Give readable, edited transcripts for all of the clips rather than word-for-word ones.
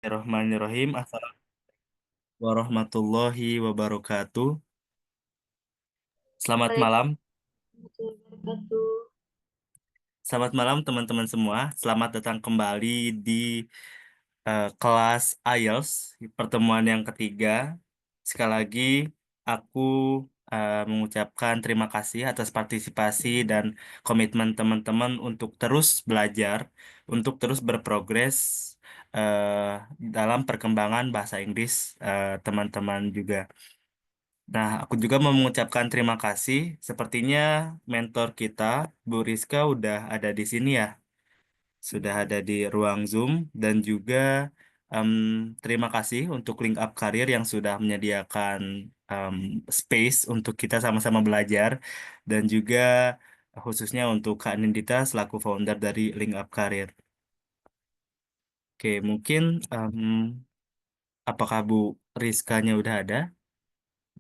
Bismillahirrahmanirrahim. Assalamualaikum warahmatullahi wabarakatuh. Selamat malam. Waalaikumsalam warahmatullahi wabarakatuh. Selamat malam teman-teman semua. Selamat datang kembali di kelas IELTS pertemuan yang ketiga. Sekali lagi aku mengucapkan terima kasih atas partisipasi dan komitmen teman-teman untuk terus belajar, untuk terus berprogres dalam perkembangan bahasa Inggris teman-teman juga. Nah, aku juga mau mengucapkan terima kasih. Sepertinya mentor kita, Bu Rizka, udah ada di sini ya. Sudah ada di ruang Zoom. Dan juga em, terima kasih untuk Link Up Career yang sudah menyediakan em, space untuk kita sama-sama belajar. Dan juga khususnya untuk Kak Nindita selaku founder dari Link Up Career. Oke, mungkin apakah Bu Rizkanya udah ada?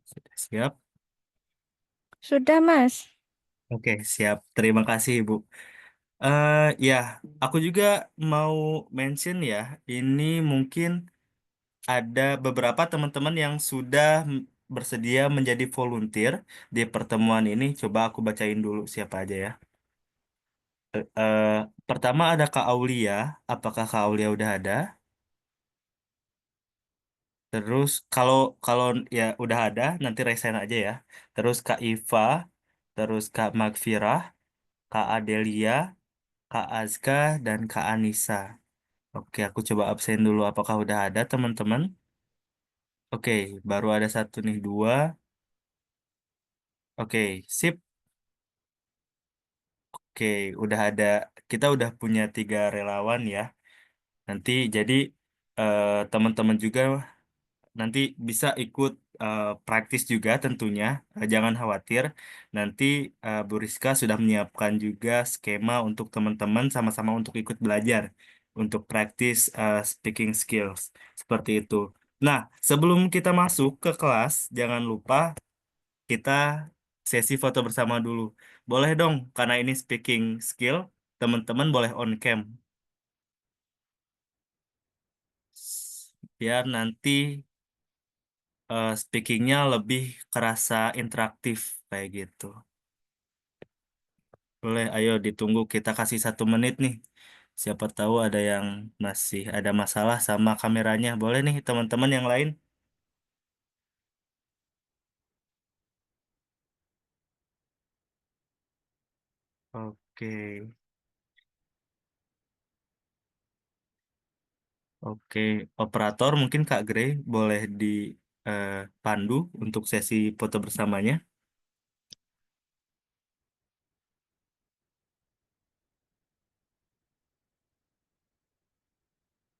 Sudah siap? Sudah, Mas. Oke, siap. Terima kasih, Bu. Ya, aku juga mau mention ya, ini mungkin ada beberapa teman-teman yang sudah bersedia menjadi volunteer di pertemuan ini. Coba aku bacain dulu siapa aja ya. Eh, Pertama ada Kak Aulia. Apakah Kak Aulia udah ada? Terus kalau kalau ya udah ada, nanti resign aja ya. Terus Kak Iva, terus Kak Magfirah, Kak Adelia, Kak Azka, dan Kak Anissa. Oke, aku coba absen dulu. Apakah udah ada teman-teman? Oke, baru ada satu nih, dua. Oke, sip. Oke, udah ada. Kita udah punya tiga relawan ya. Nanti jadi teman-teman juga nanti bisa ikut praktis juga tentunya. Jangan khawatir. Nanti Bu Rizka sudah menyiapkan juga skema untuk teman-teman sama-sama untuk ikut belajar untuk praktis speaking skills seperti itu. Nah, sebelum kita masuk ke kelas, jangan lupa kita sesi foto bersama dulu. Boleh dong, karena ini speaking skill, teman-teman boleh on cam. Biar nanti speakingnya lebih kerasa interaktif kayak gitu. Boleh, ayo ditunggu kita kasih 1 menit nih. Siapa tahu ada yang masih ada masalah sama kameranya. Boleh nih teman-teman yang lain. Oke, oke. Operator mungkin Kak Grey boleh dipandu untuk sesi foto bersamanya.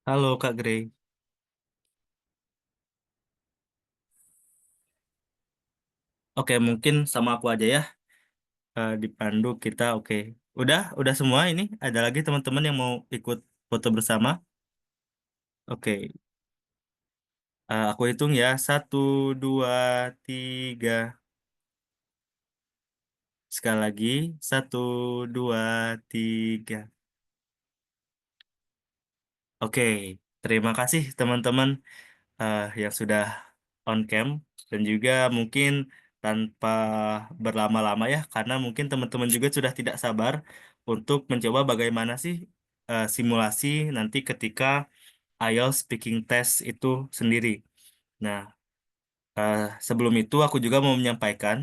Halo Kak Grey. Oke, mungkin sama aku aja ya dipandu kita. Oke, udah semua ini. Ada lagi teman-teman yang mau ikut foto bersama. Oke, aku hitung ya. 1, 2, 3. Sekali lagi, 1, 2, 3. Oke, terima kasih teman-teman yang sudah on cam dan juga mungkin tanpa berlama-lama ya, karena mungkin teman-teman juga sudah tidak sabar untuk mencoba bagaimana sih simulasi nanti ketika IELTS speaking test itu sendiri. Nah, eh, sebelum itu aku juga mau menyampaikan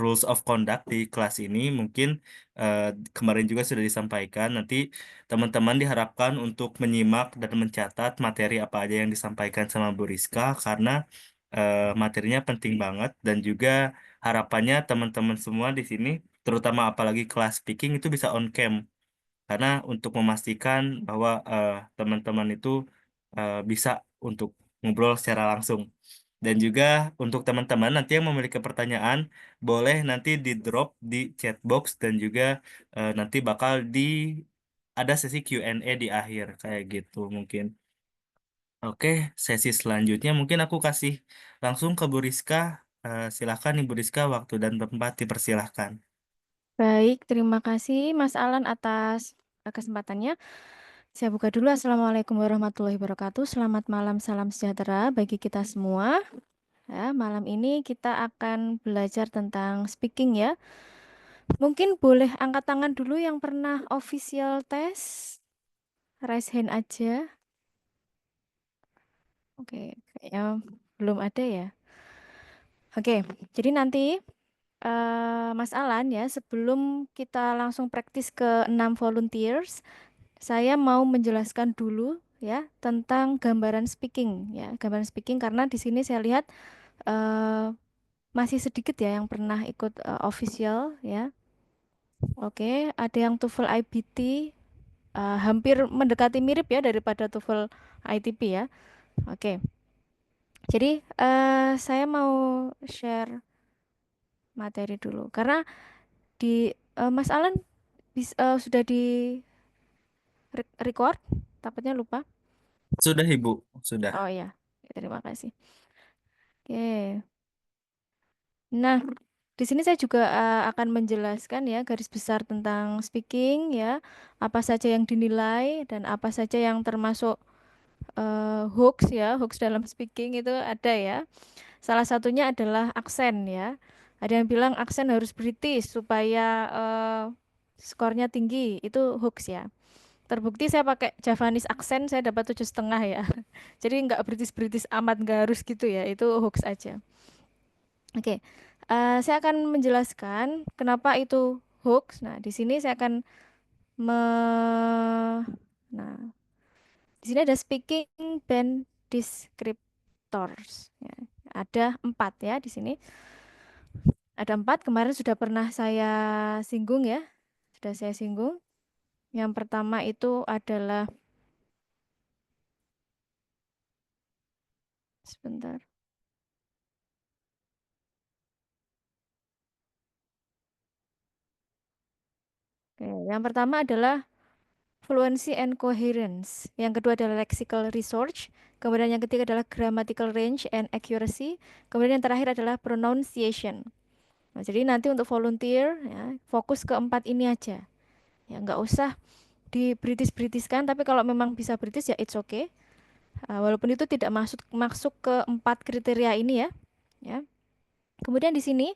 rules of conduct di kelas ini. Mungkin eh, kemarin juga sudah disampaikan. Nanti teman-teman diharapkan untuk menyimak dan mencatat materi apa aja yang disampaikan sama Bu Rizka karena materinya penting banget dan juga harapannya teman-teman semua di sini, terutama apalagi kelas speaking itu bisa on cam. Karena untuk memastikan bahwa teman-teman itu bisa untuk ngobrol secara langsung. Dan juga untuk teman-teman nanti yang memiliki pertanyaan, boleh nanti di drop di chat box dan juga nanti bakal ada sesi Q&A di akhir kayak gitu mungkin. Oke, sesi selanjutnya mungkin aku kasih langsung ke Bu Rizka. Silakan Ibu Rizka, waktu dan tempat dipersilahkan. Baik, terima kasih Mas Alan atas kesempatannya. Saya buka dulu. Assalamualaikum warahmatullahi wabarakatuh. Selamat malam, salam sejahtera bagi kita semua. Ya, malam ini kita akan belajar tentang speaking ya. Mungkin boleh angkat tangan dulu yang pernah official test. Raise hand aja. Oke, kayaknya belum ada ya. Oke, jadi nanti Mas Alan ya, sebelum kita langsung praktis ke 6 volunteers, saya mau menjelaskan dulu ya tentang gambaran speaking ya, gambaran speaking karena di sini saya lihat eh, masih sedikit ya yang pernah ikut official ya. Oke, ada yang TOEFL IBT hampir mendekati mirip ya daripada TOEFL ITP ya. Oke, jadi saya mau share materi dulu karena di Mas Alan sudah di record, takutnya lupa. Sudah Ibu, sudah. Oh iya, terima kasih. Oke. Nah, di sini saya juga akan menjelaskan ya garis besar tentang speaking ya, apa saja yang dinilai dan apa saja yang termasuk hoax ya, hoax dalam speaking itu ada ya. Salah satunya adalah aksen ya. Ada yang bilang aksen harus British supaya skornya tinggi, itu hoax ya. Terbukti saya pakai Javanese aksen saya dapat 7,5 ya. Jadi nggak British-British amat, nggak harus gitu ya, itu hoax aja. Oke, saya akan menjelaskan kenapa itu hoax. Nah, di sini saya akan me... Nah, di sini ada speaking band descriptors. Ya, ada 4 ya di sini. Ada 4. Kemarin sudah pernah saya singgung ya. Sudah saya singgung. Yang pertama itu adalah sebentar. Oke, yang pertama adalah fluency and coherence. Yang kedua adalah lexical research. Kemudian yang ketiga adalah grammatical range and accuracy. Kemudian yang terakhir adalah pronunciation. Nah, jadi nanti untuk volunteer ya, fokus ke 4 ini aja. Ya, nggak usah di British-Britishkan, tapi kalau memang bisa British ya it's okay. Walaupun itu tidak masuk masuk ke 4 kriteria ini ya. Ya. Kemudian di sini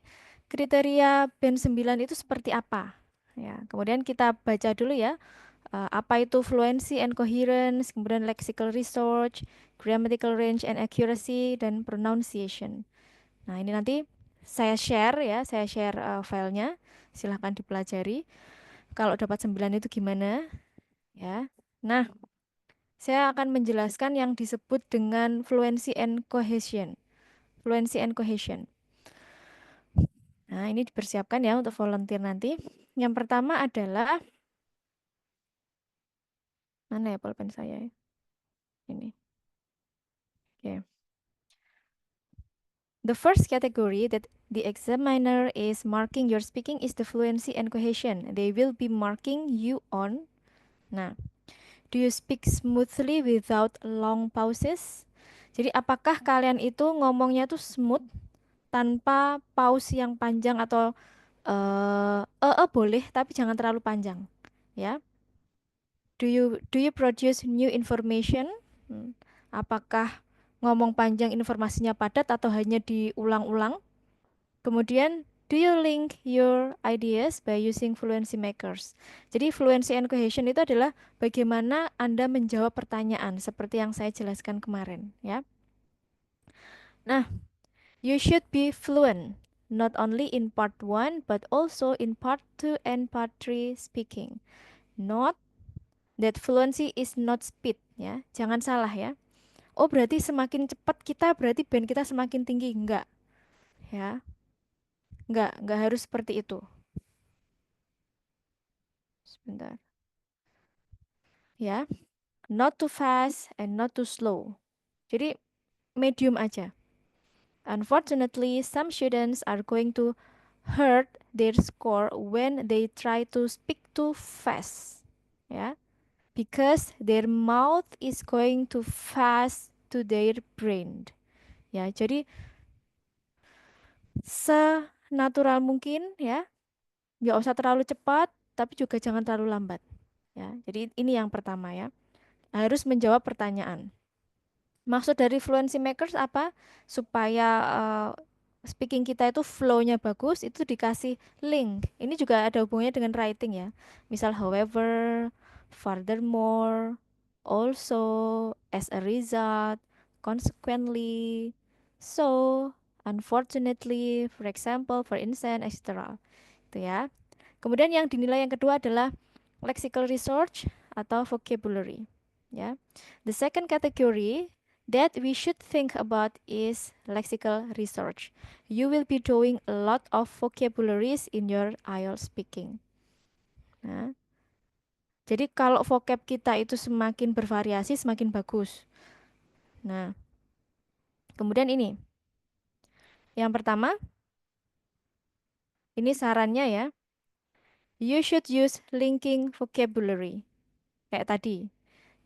kriteria band 9 itu seperti apa? Ya, kemudian kita baca dulu ya. Apa itu fluency and coherence, kemudian lexical research, grammatical range and accuracy, dan pronunciation. Nah, ini nanti saya share ya, saya share filenya. Silahkan dipelajari. Kalau dapat 9 itu gimana ya. Nah, saya akan menjelaskan yang disebut dengan fluency and cohesion. Fluency and cohesion. Nah, ini dipersiapkan ya untuk volunteer nanti. Yang pertama adalah, mana ya pulpen saya ya? Ini. Oke. The first category that the examiner is marking your speaking is the fluency and cohesion. They will be marking you on. Nah, do you speak smoothly without long pauses? Jadi apakah kalian itu ngomongnya tuh smooth tanpa pause yang panjang atau boleh tapi jangan terlalu panjang, ya. Do you produce new information? Hmm. Apakah ngomong panjang informasinya padat atau hanya diulang-ulang? Kemudian, do you link your ideas by using fluency makers? Jadi, fluency and cohesion itu adalah bagaimana Anda menjawab pertanyaan seperti yang saya jelaskan kemarin, ya. Nah, you should be fluent not only in part one but also in part two and part three speaking. Not that fluency is not speed, ya. Jangan salah ya. Oh, berarti semakin cepat kita berarti band kita semakin tinggi. Enggak, ya. Enggak harus seperti itu. Sebentar. Ya, not too fast and not too slow. Jadi medium aja. Unfortunately, some students are going to hurt their score when they try to speak too fast. Ya, because their mouth is going too fast to their brain. Ya, jadi senatural mungkin ya, nggak usah terlalu cepat, tapi juga jangan terlalu lambat. Ya, jadi ini yang pertama ya. harus menjawab pertanyaan. Maksud dari fluency makers apa? Supaya speaking kita itu flow-nya bagus, itu dikasih link. Ini juga ada hubungannya dengan writing ya. Misal however, furthermore, also, as a result, consequently, so, unfortunately, for example, for instance, etc. Itu ya. Kemudian yang dinilai yang kedua adalah lexical research atau vocabulary. Ya. The second category that we should think about is lexical research. You will be doing a lot of vocabularies in your IELTS speaking. Nah, jadi kalau vocab kita itu semakin bervariasi, semakin bagus. Nah, kemudian ini. Yang pertama, ini sarannya ya. You should use linking vocabulary. Kayak tadi.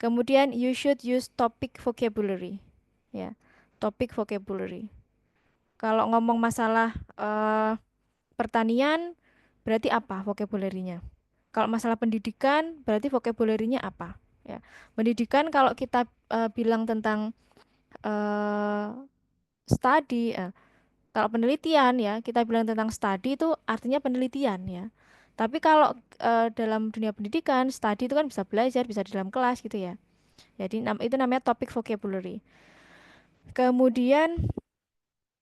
Kemudian you should use topic vocabulary. Ya, topic vocabulary. Kalau ngomong masalah pertanian, berarti apa vocabulary-nya? Kalau masalah pendidikan, berarti vocabulary-nya apa? Ya, pendidikan kalau kita bilang tentang eh, study, kalau penelitian ya, kita bilang tentang study itu artinya penelitian ya. Tapi kalau dalam dunia pendidikan, study itu kan bisa belajar, bisa di dalam kelas gitu ya. Jadi itu namanya topic vocabulary. Kemudian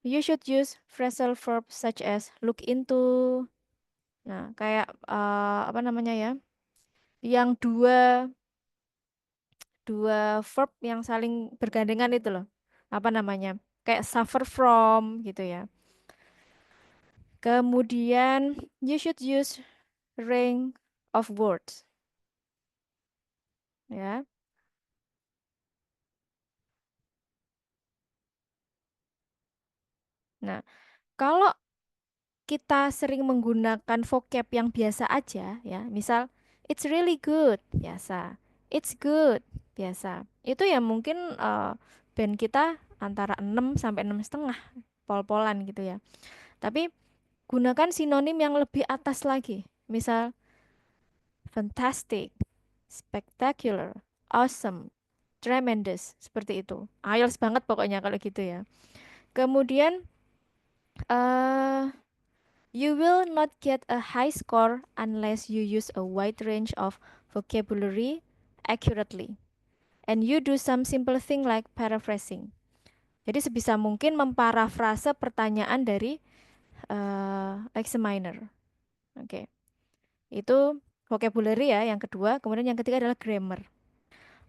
you should use phrasal verbs such as look into. Nah, kayak apa namanya ya? Yang dua dua verb yang saling bergandengan itu loh. Apa namanya? Kayak suffer from gitu ya. Kemudian you should use range of words ya. Nah, kalau kita sering menggunakan vocab yang biasa aja ya, misal it's really good, biasa. It's good, biasa. Itu ya mungkin band kita antara 6 sampai 6,5 pol-polan gitu ya. Tapi gunakan sinonim yang lebih atas lagi. Misal fantastic, spectacular, awesome, tremendous, seperti itu. IELTS banget pokoknya kalau gitu ya. Kemudian eh you will not get a high score unless you use a wide range of vocabulary accurately. And you do some simple thing like paraphrasing. Jadi sebisa mungkin memparafrase pertanyaan dari examiner. Oke. Itu vocabulary ya yang kedua. Kemudian yang ketiga adalah grammar.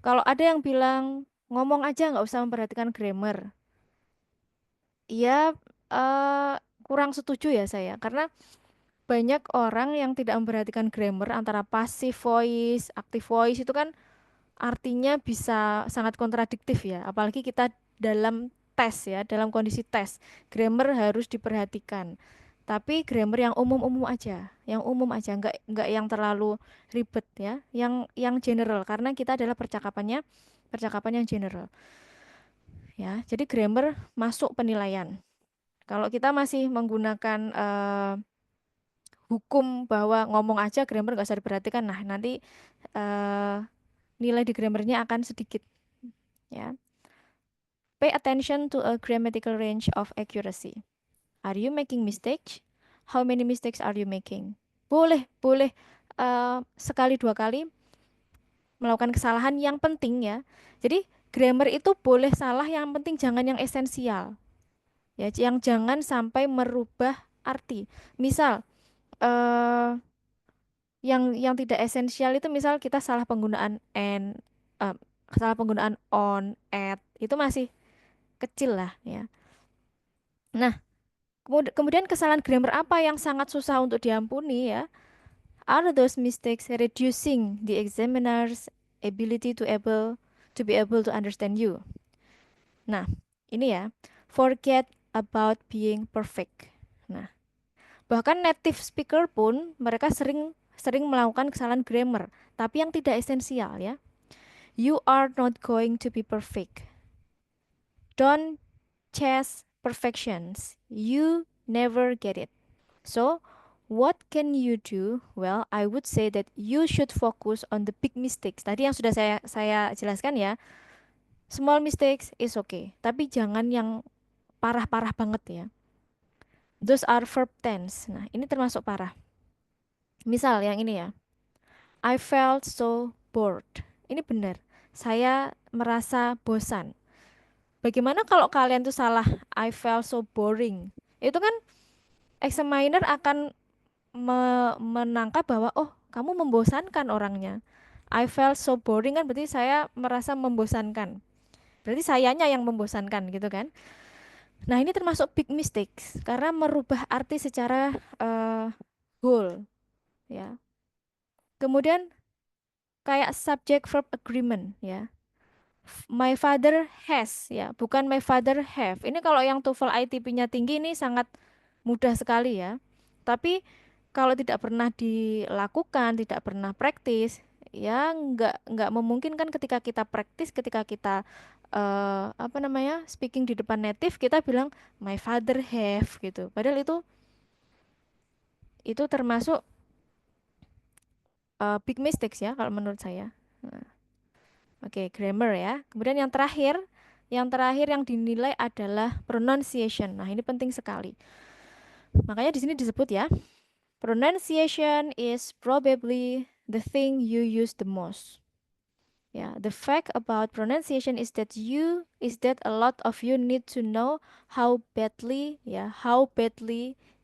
Kalau ada yang bilang ngomong aja nggak usah memperhatikan grammar. Iya, eh, kurang setuju ya saya. Karena banyak orang yang tidak memperhatikan grammar antara passive voice, active voice itu kan artinya bisa sangat kontradiktif ya. Apalagi kita dalam tes ya, dalam kondisi tes. Grammar harus diperhatikan. Tapi grammar yang umum-umum aja, yang umum aja, nggak yang terlalu ribet ya, yang general karena kita adalah percakapan yang general ya. Jadi grammar masuk penilaian. Kalau kita masih menggunakan hukum bahwa ngomong aja grammar nggak usah diperhatikan, nah nanti eh, nilai di grammarnya akan sedikit ya. Pay attention to a grammatical range of accuracy. Are you making mistakes? How many mistakes are you making? Boleh sekali dua kali melakukan kesalahan yang penting ya. Jadi grammar itu boleh salah, yang penting jangan yang esensial. Ya, yang jangan sampai merubah arti. Misal eh yang tidak esensial itu misal kita salah penggunaan and, eh, salah penggunaan on, at, itu masih kecil lah ya. Nah, kemudian kesalahan grammar apa yang sangat susah untuk diampuni ya? Are those mistakes reducing the examiner's ability to be able to understand you? Nah, ini ya, forget about being perfect. Nah, bahkan native speaker pun mereka sering sering melakukan kesalahan grammar, tapi yang tidak esensial ya. You are not going to be perfect. Don't chase perfections. You never get it. So, What can you do? Well, I would say that you should focus on the big mistakes. Tadi yang sudah saya jelaskan ya. Small mistakes is okay, tapi jangan yang parah-parah banget ya. Those are verb tense. Nah, ini termasuk parah. Misal yang ini ya. I felt so bored. Ini benar. Saya merasa bosan. Bagaimana kalau kalian tuh salah I felt so boring? Itu kan examiner akan menangkap bahwa oh, kamu membosankan orangnya. I felt so boring kan berarti saya merasa membosankan. Berarti sayanya yang membosankan gitu kan. Nah, ini termasuk big mistakes karena merubah arti secara whole ya. Kemudian kayak subject verb agreement ya. My father has ya, bukan my father have. Ini kalau yang TOEFL ITP-nya tinggi ini sangat mudah sekali ya. Tapi kalau tidak pernah dilakukan, tidak pernah praktis, ya nggak memungkinkan ketika kita praktis, ketika kita apa namanya speaking di depan native, kita bilang my father have gitu. Padahal itu termasuk big mistakes ya kalau menurut saya. Nah, oke, grammar ya. Kemudian yang terakhir yang dinilai adalah pronunciation. Nah, ini penting sekali. Makanya di sini disebut ya, pronunciation is probably the thing you use the most. Yeah, the fact about pronunciation is that a lot of you need to know how badly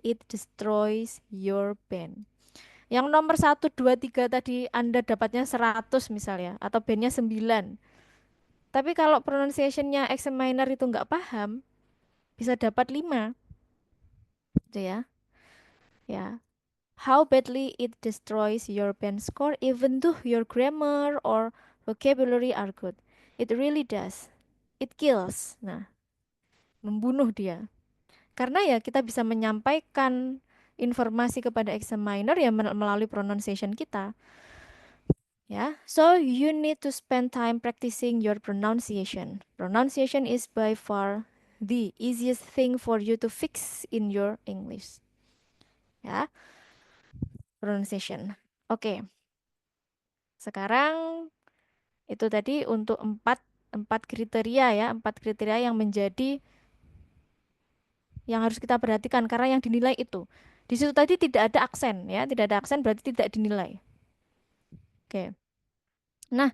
it destroys your pen. Yang nomor 1, 2, 3 tadi Anda dapatnya 100 misalnya atau bandnya 9. Tapi kalau pronunciation-nya examiner itu nggak paham, bisa dapat 5, gitu ya. Ya, how badly it destroys your pen score even though your grammar or vocabulary are good. It really does. It kills. Nah, membunuh dia. Karena ya kita bisa menyampaikan informasi kepada examiner ya melalui pronunciation kita. Ya, so you need to spend time practicing your pronunciation. Pronunciation is by far the easiest thing for you to fix in your English. Ya, pronunciation. Oke, sekarang itu tadi untuk empat empat kriteria ya, empat kriteria yang menjadi yang harus kita perhatikan karena yang dinilai itu. Di situ tadi tidak ada aksen ya, tidak ada aksen berarti tidak dinilai. Oke. Nah,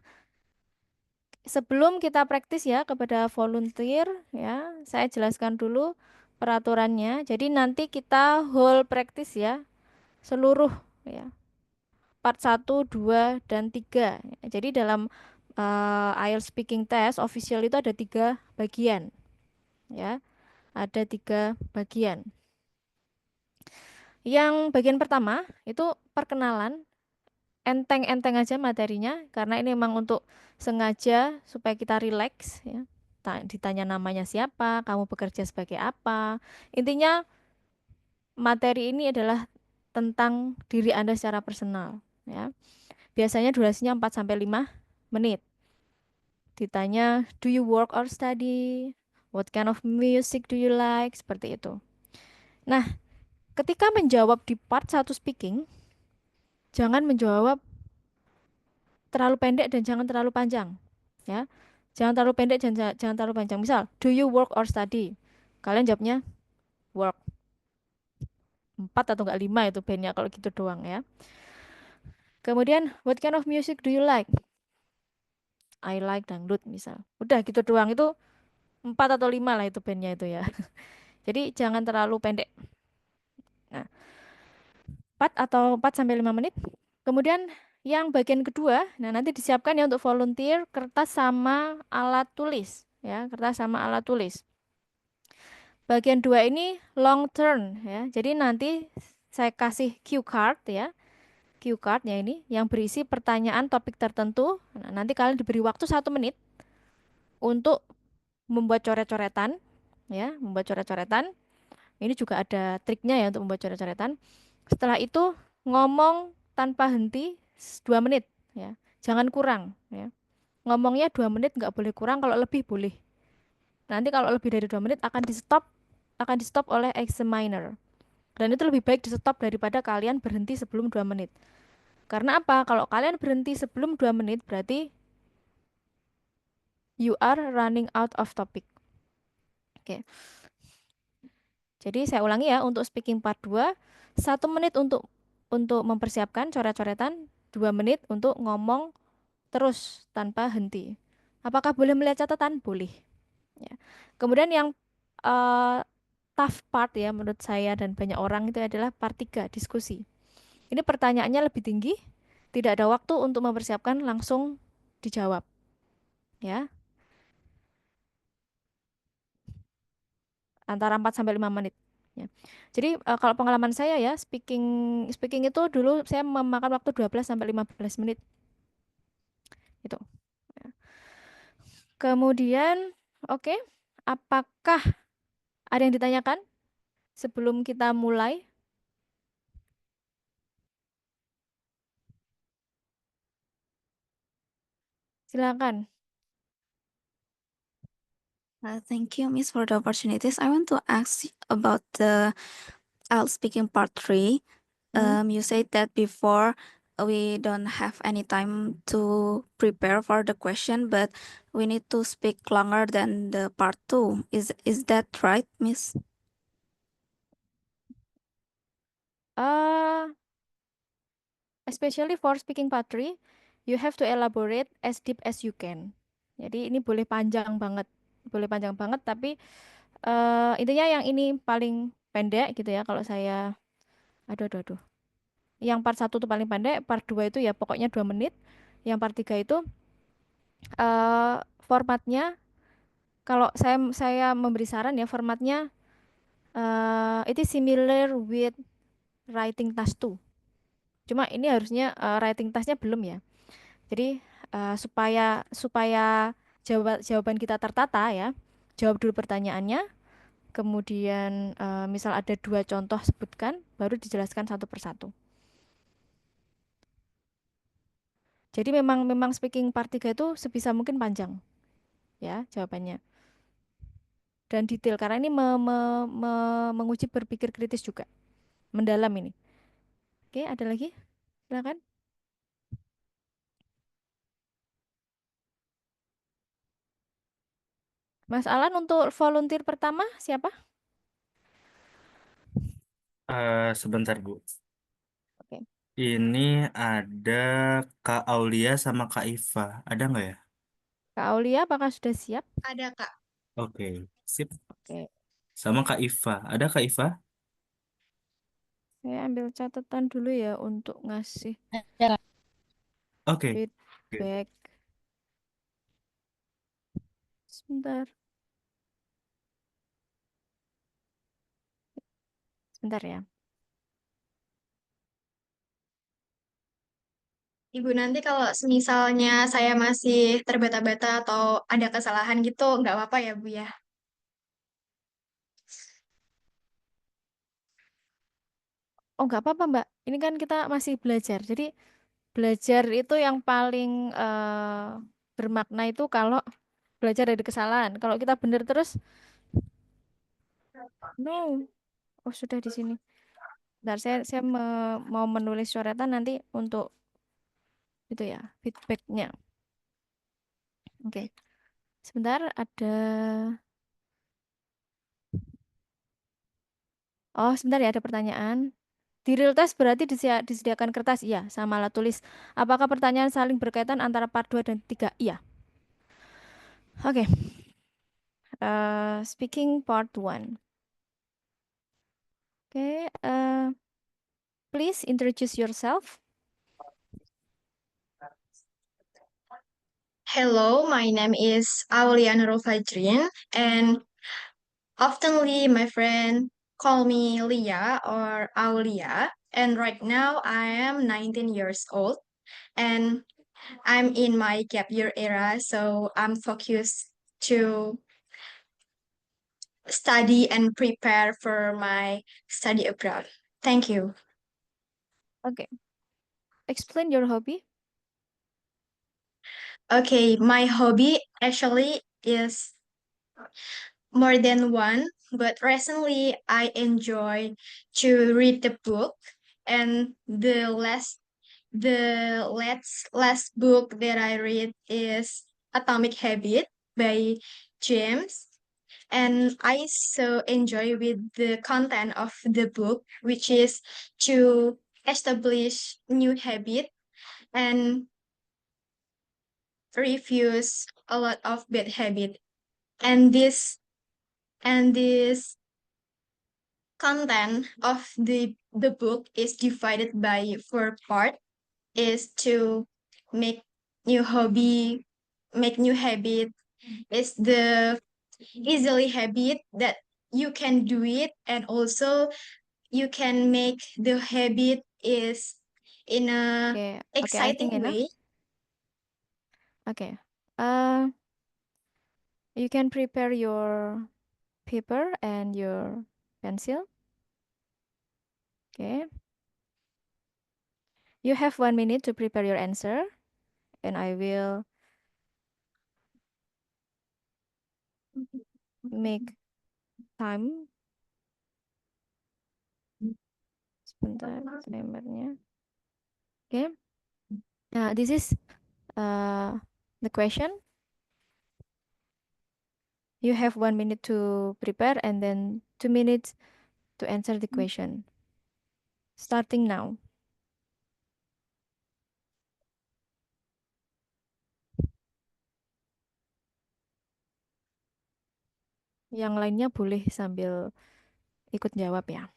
sebelum kita praktis ya kepada volunteer ya, saya jelaskan dulu peraturannya. Jadi nanti kita whole practice ya, seluruh ya, part 1, 2, dan 3. Jadi dalam IELTS speaking test official itu ada 3 bagian ya, ada 3 bagian. Yang bagian pertama itu perkenalan, enteng-enteng aja materinya karena ini memang untuk sengaja supaya kita rileks ya. Ditanya namanya siapa, kamu bekerja sebagai apa. Intinya materi ini adalah tentang diri Anda secara personal ya. Biasanya durasinya 4 sampai 5 menit. Ditanya, do you work or study? What kind of music do you like? Seperti itu. Nah, ketika menjawab di part 1 speaking, jangan menjawab terlalu pendek dan jangan terlalu panjang ya. Jangan terlalu pendek dan jangan terlalu panjang. Misal, do you work or study? Kalian jawabnya work. 4 atau enggak 5 itu bandnya kalau gitu doang ya. Kemudian, what kind of music do you like? I like dangdut misal. Udah gitu doang, itu 4 atau 5 lah itu bandnya itu ya. Jadi jangan terlalu pendek. Nah, 4 atau 4 sampai 5 menit. Kemudian yang bagian kedua, nah nanti disiapkan ya untuk volunteer kertas sama alat tulis ya, kertas sama alat tulis. Bagian 2 ini long turn ya. Jadi nanti saya kasih cue card ya. Cue cardnya ini yang berisi pertanyaan topik tertentu. Nah, nanti kalian diberi waktu 1 menit untuk membuat coret-coretan ya, membuat coret-coretan. Ini juga ada triknya ya untuk membuat coret-coretan. Setelah itu ngomong tanpa henti 2 menit ya. Jangan kurang ya. Ngomongnya 2 menit nggak boleh kurang, kalau lebih boleh. Nanti kalau lebih dari 2 menit akan di stop oleh examiner. Dan itu lebih baik di stop daripada kalian berhenti sebelum 2 menit. Karena apa? Kalau kalian berhenti sebelum 2 menit, berarti you are running out of topic. Oke. Jadi saya ulangi ya, untuk speaking part 2, 1 menit untuk mempersiapkan coret-coretan, 2 menit untuk ngomong terus tanpa henti. Apakah boleh melihat catatan? Boleh. Ya. Kemudian yang eh, tough part ya menurut saya dan banyak orang itu adalah part 3, diskusi. Ini pertanyaannya lebih tinggi, tidak ada waktu untuk mempersiapkan, langsung dijawab ya, antara 4 sampai 5 menit. Ya. Jadi kalau pengalaman saya ya, speaking speaking itu dulu saya memakan waktu 12 sampai 15 menit itu. Ya. Kemudian oke, apakah ada yang ditanyakan sebelum kita mulai? Silakan. Thank you, Miss, for the opportunities. I want to ask about the IELTS speaking part three. Hmm. You said that before we don't have any time to prepare for the question, but we need to speak longer than the part two. Is that right, Miss? Uh, Especially for speaking poetry, you have to elaborate as deep as you can. Jadi ini boleh panjang banget, tapi intinya yang ini paling pendek gitu ya. Kalau saya, aduh. Yang part 1 tuh paling pendek, part 2 itu ya pokoknya 2 menit. Yang part 3 itu formatnya, kalau saya memberi saran ya, formatnya it is similar with writing task 2. Cuma ini harusnya writing tasknya belum ya. Jadi supaya supaya jawaban kita tertata ya, jawab dulu pertanyaannya, kemudian misal ada 2 contoh sebutkan, baru dijelaskan satu persatu. Jadi memang memang speaking part 3 itu sebisa mungkin panjang ya jawabannya dan detail karena ini menguji berpikir kritis juga, mendalam ini. Oke, ada lagi? Silakan. Mas Alan untuk volunteer pertama siapa? Sebentar Bu. Oke. Ini ada Kak Aulia sama Kak Iva. Ada nggak ya? Kak Aulia, apakah sudah siap? Ada, Kak. Oke, sip. Oke. Sama Kak Iva. Ada Kak Iva? Saya ambil catatan dulu ya untuk ngasih Ada. Oke. Oke. feedback. Sebentar, sebentar ya. Ibu, nanti kalau misalnya saya masih terbata-bata atau ada kesalahan gitu, nggak apa-apa ya, Bu ya? Oh, nggak apa-apa, Mbak. Ini kan kita masih belajar. Jadi belajar itu yang paling bermakna itu kalau belajar dari kesalahan. Kalau kita benar terus, no. Oh, sudah di sini. Bentar, saya mau menulis coretan nanti untuk itu ya, feedbacknya. Oke. Sebentar, ada. Oh, sebentar ya, ada pertanyaan. Di real test berarti disediakan kertas? Iya, sama alat tulis. Apakah pertanyaan saling berkaitan antara part 2 dan 3? Iya. Oke. Speaking part 1. Oke, please introduce yourself. Hello, my name is Aulia Nurul Fajrin, and oftenly my friend call me Lia or Aulia. And right now I am 19 years old, and I'm in my gap year era, so I'm focused to study and prepare for my study abroad. Thank you. Oke. Explain your hobby. Okay, my hobby actually is more than one, but recently I enjoy to read the book, and the last book that I read is Atomic Habit by James. And I so enjoy with the content of the book, which is to establish new habit and refuse a lot of bad habit. And this content of the book is divided by 4 part, is to make new hobby, make new habit, is the easily habit that you can do it, and also you can make the habit is in a Okay, I exciting think enough. way. Okay. You can prepare your paper and your pencil. Okay. You have 1 minute to prepare your answer, and I will make time. Sebentar, timernya. Okay. This is the question. You have 1 minute to prepare and then 2 minutes to answer the question. Starting now. Yang lainnya boleh sambil ikut jawab ya.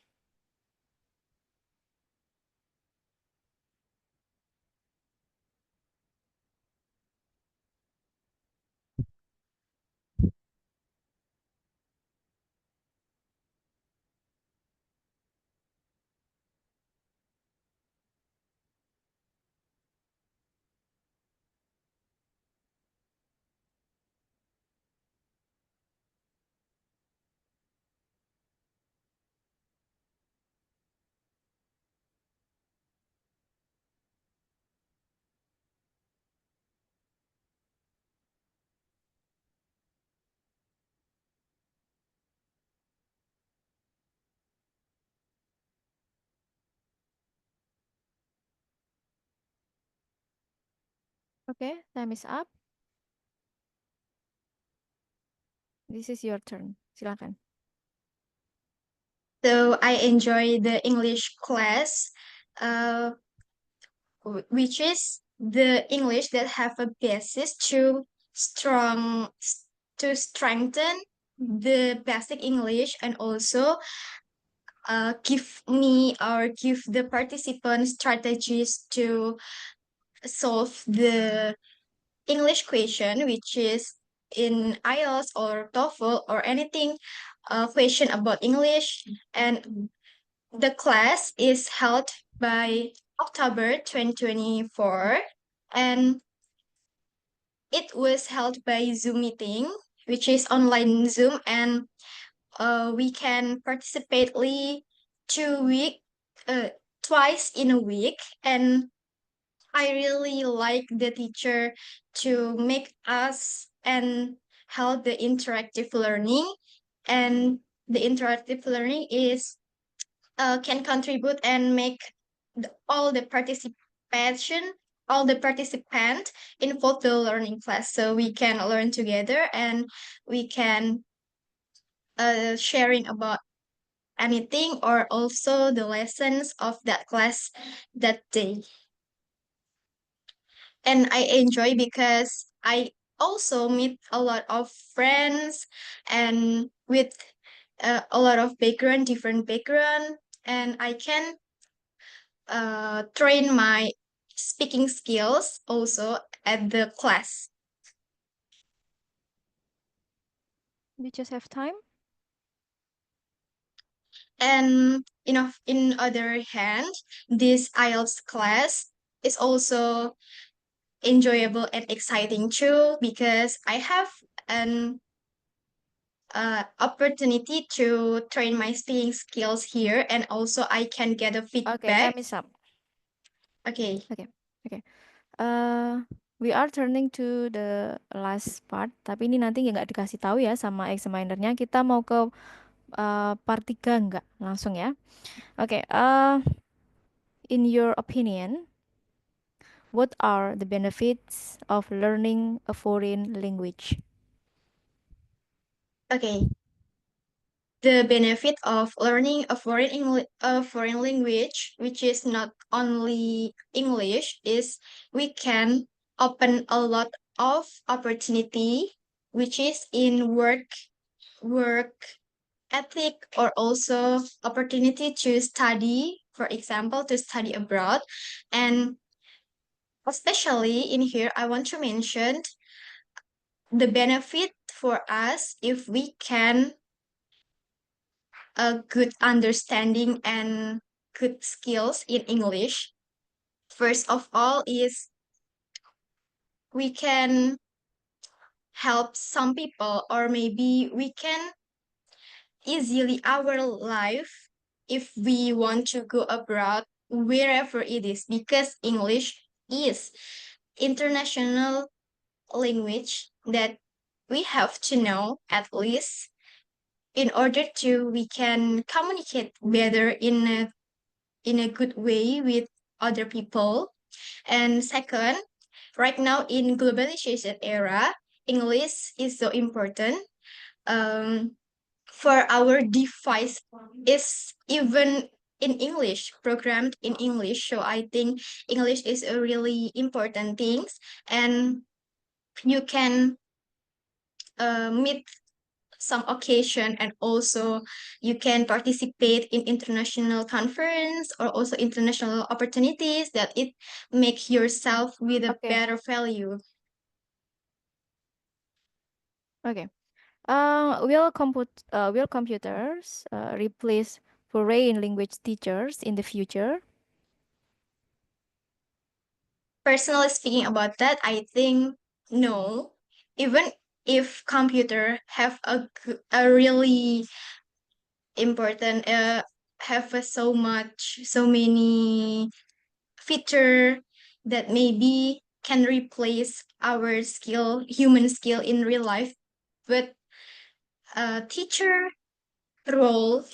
Okay, time is up. This is your turn. Silakan. So I enjoy the English class, which is the English that have a basis strong to strengthen the basic English, and also give me or give the participants strategies to solve the English question, which is in IELTS or TOEFL or anything question about English. And the class is held by October 2024, and it was held by Zoom meeting, which is online Zoom, and we can participate 2 week, twice in a week. And I really like the teacher to make us and help the interactive learning. And the interactive learning is can contribute and make all the participant involve the learning class, so we can learn together and we can sharing about anything or also the lessons of that class that day. And I enjoy because I also meet a lot of friends and with a lot of different background, and I can train my speaking skills also at the class. We just have time. And in other hand, this IELTS class is also enjoyable and exciting too, because I have an opportunity to train my speaking skills here, and also I can get a Okay, feedback. time is up. Okay. Okay. Uh, we are turning to the last part. Tapi ini nanti nggak dikasih tahu ya sama examinernya. Kita mau ke part 3 nggak? Langsung ya. Oke, in your opinion, what are the benefits of learning a foreign language? Okay, the benefit of learning a foreign language, which is not only English, is we can open a lot of opportunity, which is in work ethic, or also opportunity to study, for example, to study abroad. And especially in here, I want to mention the benefit for us if we can a good understanding and good skills in English. First of all is we can help some people, or maybe we can easily our life if we want to go abroad wherever it is, because English is international language that we have to know at least in order to we can communicate better in a good way with other people. And second, right now in globalization era, English is so important. Um, for our device is even in English, programmed in English. So I think English is a really important thing, and you can meet some occasion, and also you can participate in international conference or also international opportunities that it make yourself with a Oke, better value. oke. Will computers replace foreign language teachers in the future? Personally speaking about that, I think no. Even if computer have a really important have so many feature that maybe can replace our human skill in real life, but teacher role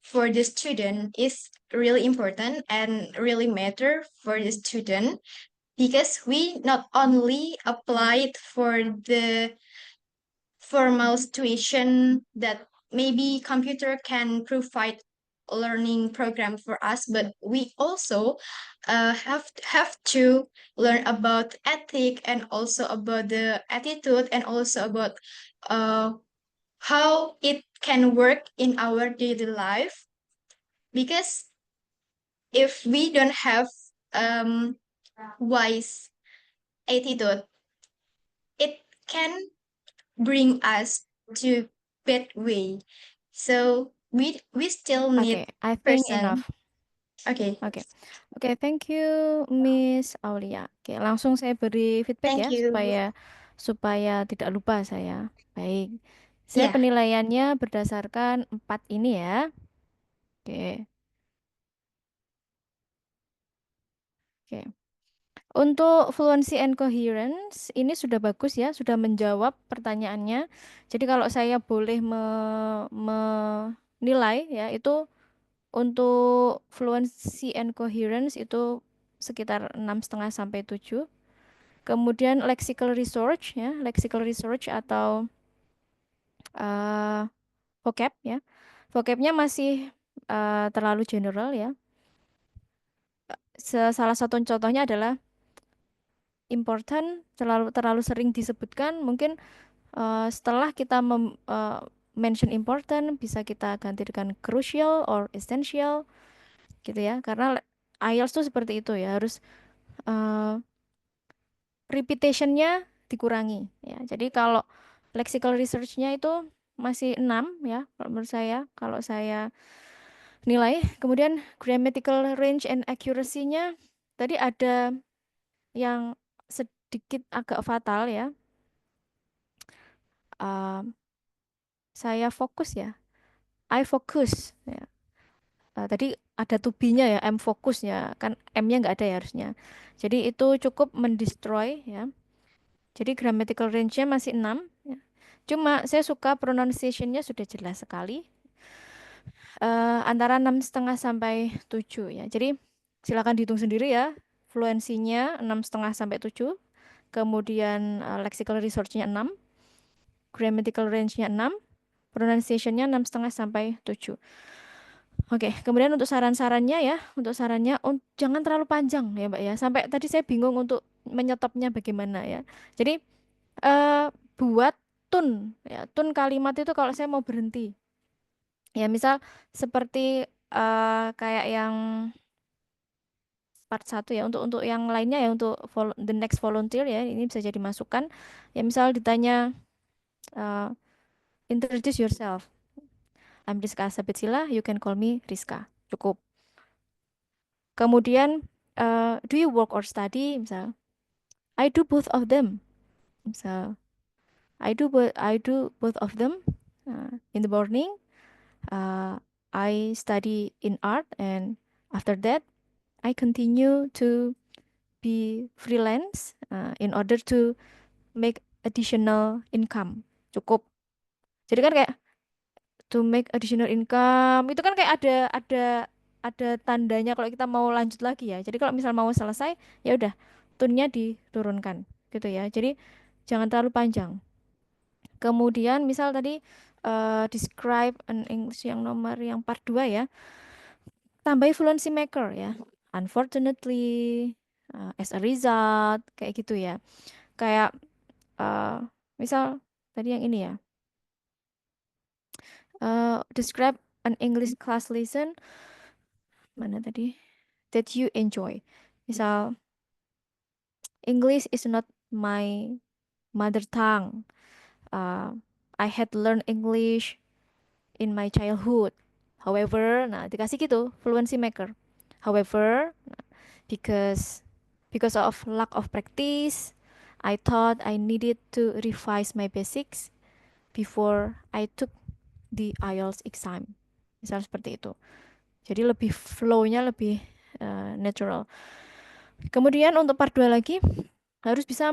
for the student is really important and really matter for the student, because we not only apply it for the formal situation that maybe computer can provide learning program for us, but we also have to learn about ethic, and also about the attitude, and also about uh, how it can work in our daily life. Because if we don't have um, wise attitude, it can bring us to bad way. So we still need Oke, I think person. enough. Okay, Oke, oke, thank you, Miss Aulia. Oke, langsung saya beri feedback thank ya you. supaya tidak lupa saya. Baik, saya Yeah. penilaiannya berdasarkan 4 ini ya. Oke, oke. Untuk fluency and coherence ini sudah bagus ya, sudah menjawab pertanyaannya. Jadi kalau saya boleh menilai ya, itu untuk fluency and coherence itu sekitar 6,5 sampai 7. Kemudian lexical research ya, lexical research atau eh, vocab ya. Vocabnya masih terlalu general ya. Salah satu contohnya adalah important, terlalu terlalu sering disebutkan. Mungkin setelah kita mention important, bisa kita ganti dengan crucial or essential gitu ya. Karena IELTS tuh seperti itu ya, harus eh, repetitionnya dikurangi ya. Jadi kalau lexical research-nya itu masih 6 ya kalau menurut saya, kalau saya nilai. Kemudian grammatical range and accuracy-nya tadi ada yang sedikit agak fatal ya. Um, saya fokus ya, I focus ya. Tadi ada to be-nya ya, M fokus ya, kan M-nya nggak ada ya harusnya. Jadi itu cukup mendestroy ya. Jadi grammatical range-nya masih 6. Ya. Cuma saya suka pronunciation-nya sudah jelas sekali. Antara 6,5 sampai 7 ya. Jadi silakan dihitung sendiri ya. Fluensinya 6,5 sampai 7. Kemudian lexical resource-nya 6. Grammatical range-nya 6. Pronunciation-nya 6,5 sampai 7. Oke, kemudian untuk saran-sarannya ya, untuk sarannya jangan terlalu panjang ya Mbak ya. Sampai tadi saya bingung untuk menyetopnya bagaimana ya. Jadi buat tun ya, tun kalimat itu kalau saya mau berhenti. Ya, misal seperti kayak yang part 1 ya, untuk yang lainnya ya, untuk the next volunteer ya, ini bisa jadi masukan. Ya, misal ditanya introduce yourself. I'm Rizka Sabetsila, you can call me Rizka. Cukup. Kemudian do you work or study? Misal, I do both of them. Misal, I do both of them. In the morning, I study in art, and after that, I continue to be freelance in order to make additional income. Cukup. Jadi kan kayak to make additional income itu kan kayak ada tandanya kalau kita mau lanjut lagi ya. Jadi kalau misal mau selesai, ya udah tunnya diturunkan gitu ya. Jadi jangan terlalu panjang. Kemudian misal tadi describe an English yang nomor yang part 2 ya. Tambahi fluency maker ya. Unfortunately, as a result, kayak gitu ya. Kayak misal tadi yang ini ya. Describe an English class lesson mana tadi that you enjoy. Misal English is not my mother tongue. I had learned English in my childhood. However, nah dikasih gitu fluency maker. However, because of lack of practice, I thought I needed to revise my basics before I took the IELTS exam. Misal seperti itu. Jadi lebih flow-nya lebih natural. Kemudian untuk part 2 lagi harus bisa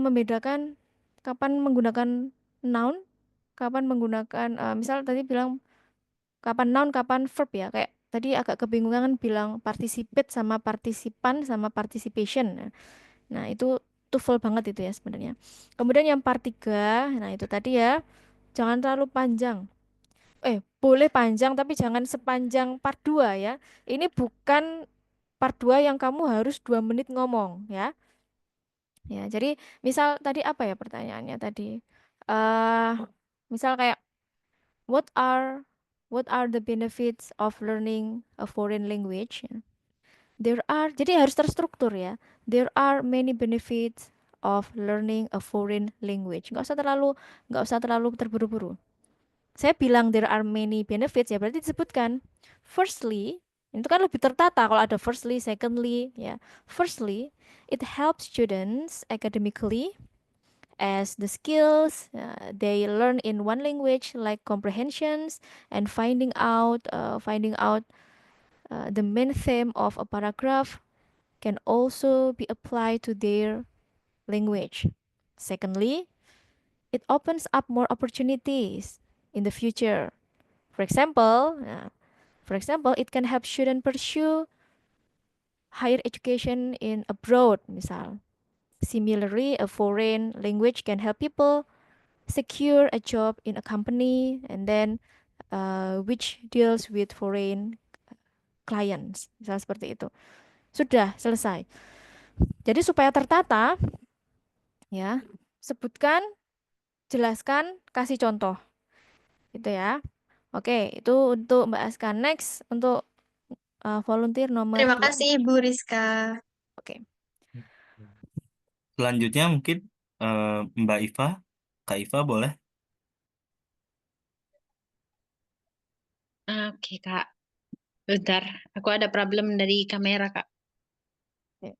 membedakan kapan menggunakan noun, kapan menggunakan misal tadi bilang kapan noun, kapan verb ya. Kayak tadi agak kebingungan bilang participate sama partisipan sama participation. Nah, itu TOEFL banget itu ya sebenarnya. Kemudian yang part 3, nah itu tadi ya, jangan terlalu panjang. Boleh panjang tapi jangan sepanjang part 2 ya. Ini bukan part 2 yang kamu harus 2 menit ngomong ya. Ya, jadi misal tadi apa ya pertanyaannya tadi? eh Misal kayak what are the benefits of learning a foreign language? Ya. Jadi harus terstruktur ya. There are many benefits of learning a foreign language. Nggak usah terlalu terburu-buru. Saya bilang there are many benefits ya berarti disebutkan. Firstly, itu kan lebih tertata kalau ada firstly, secondly ya. Firstly, it helps students academically as the skills they learn in one language like comprehensions and finding out the main theme of a paragraph can also be applied to their language. Secondly, it opens up more opportunities in the future. For example, it can help students pursue higher education in abroad, misal. Similarly, a foreign language can help people secure a job in a company and then which deals with foreign clients, misal seperti itu. Sudah selesai. Jadi supaya tertata, ya, sebutkan, jelaskan, kasih contoh, gitu ya. Oke, itu untuk Mbak Aska. Next, untuk volunteer nomor Terima 2. kasih, Bu Rizka. Oke. Selanjutnya mungkin Mbak Iva, Kak Iva boleh. Oke, Kak. Bentar, aku ada problem dari kamera, Kak. Oke.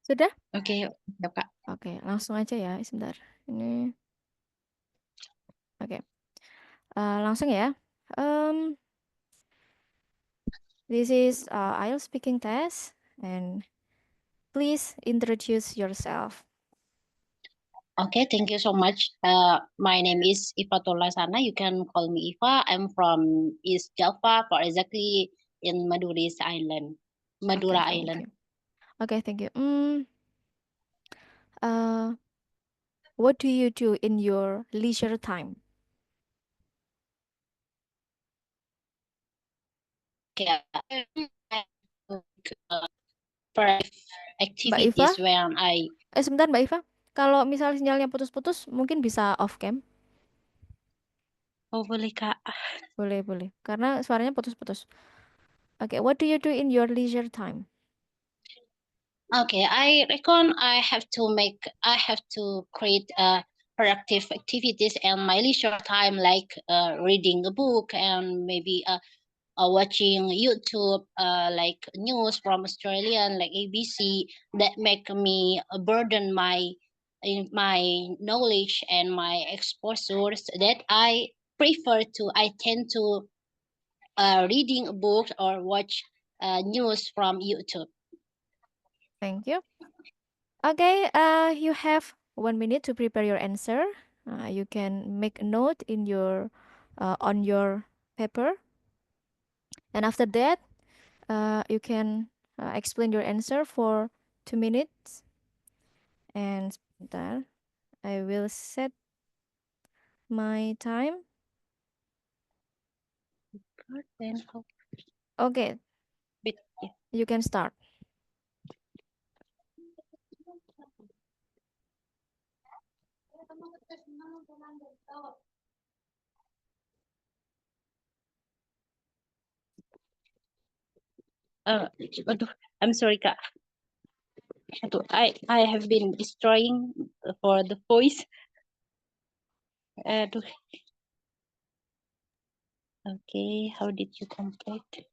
Sudah? Oke, yuk, siap, Kak. Oke, langsung aja ya, sebentar. Ini Oke. Langsung ya. This is IELTS speaking test, and please introduce yourself. Okay, thank you so much. My name is Iva Tolasana. You can call me Iva. I'm from East Java, for exactly in Maduris Island, Madura Thank Island. you. Okay, thank you. What do you do in your leisure time? Okay, for Mbak Iva? activities when I Sebentar Mbak Iva. Kalau misalnya sinyalnya putus-putus, mungkin bisa off cam. oh boleh Kak. Boleh. Karena suaranya putus-putus. Okay, what do you do in your leisure time? Okay, I reckon I have to create productive activities and my leisure time, like reading a book and maybe watching YouTube, like news from Australian, like ABC, that make me burden my knowledge and my exposures. That I tend to reading a book or watch news from YouTube. Thank you. Okay, you have 1 minute to prepare your answer. You can make a note in your on your paper, and after that, you can explain your answer for 2 minutes. And sebentar, I will set my time. Then how Okay, bit yeah. you can start. Aduh, I'm sorry Kak. Aduh, I have been destroying for the voice. Aduh. Okay, how did you complete?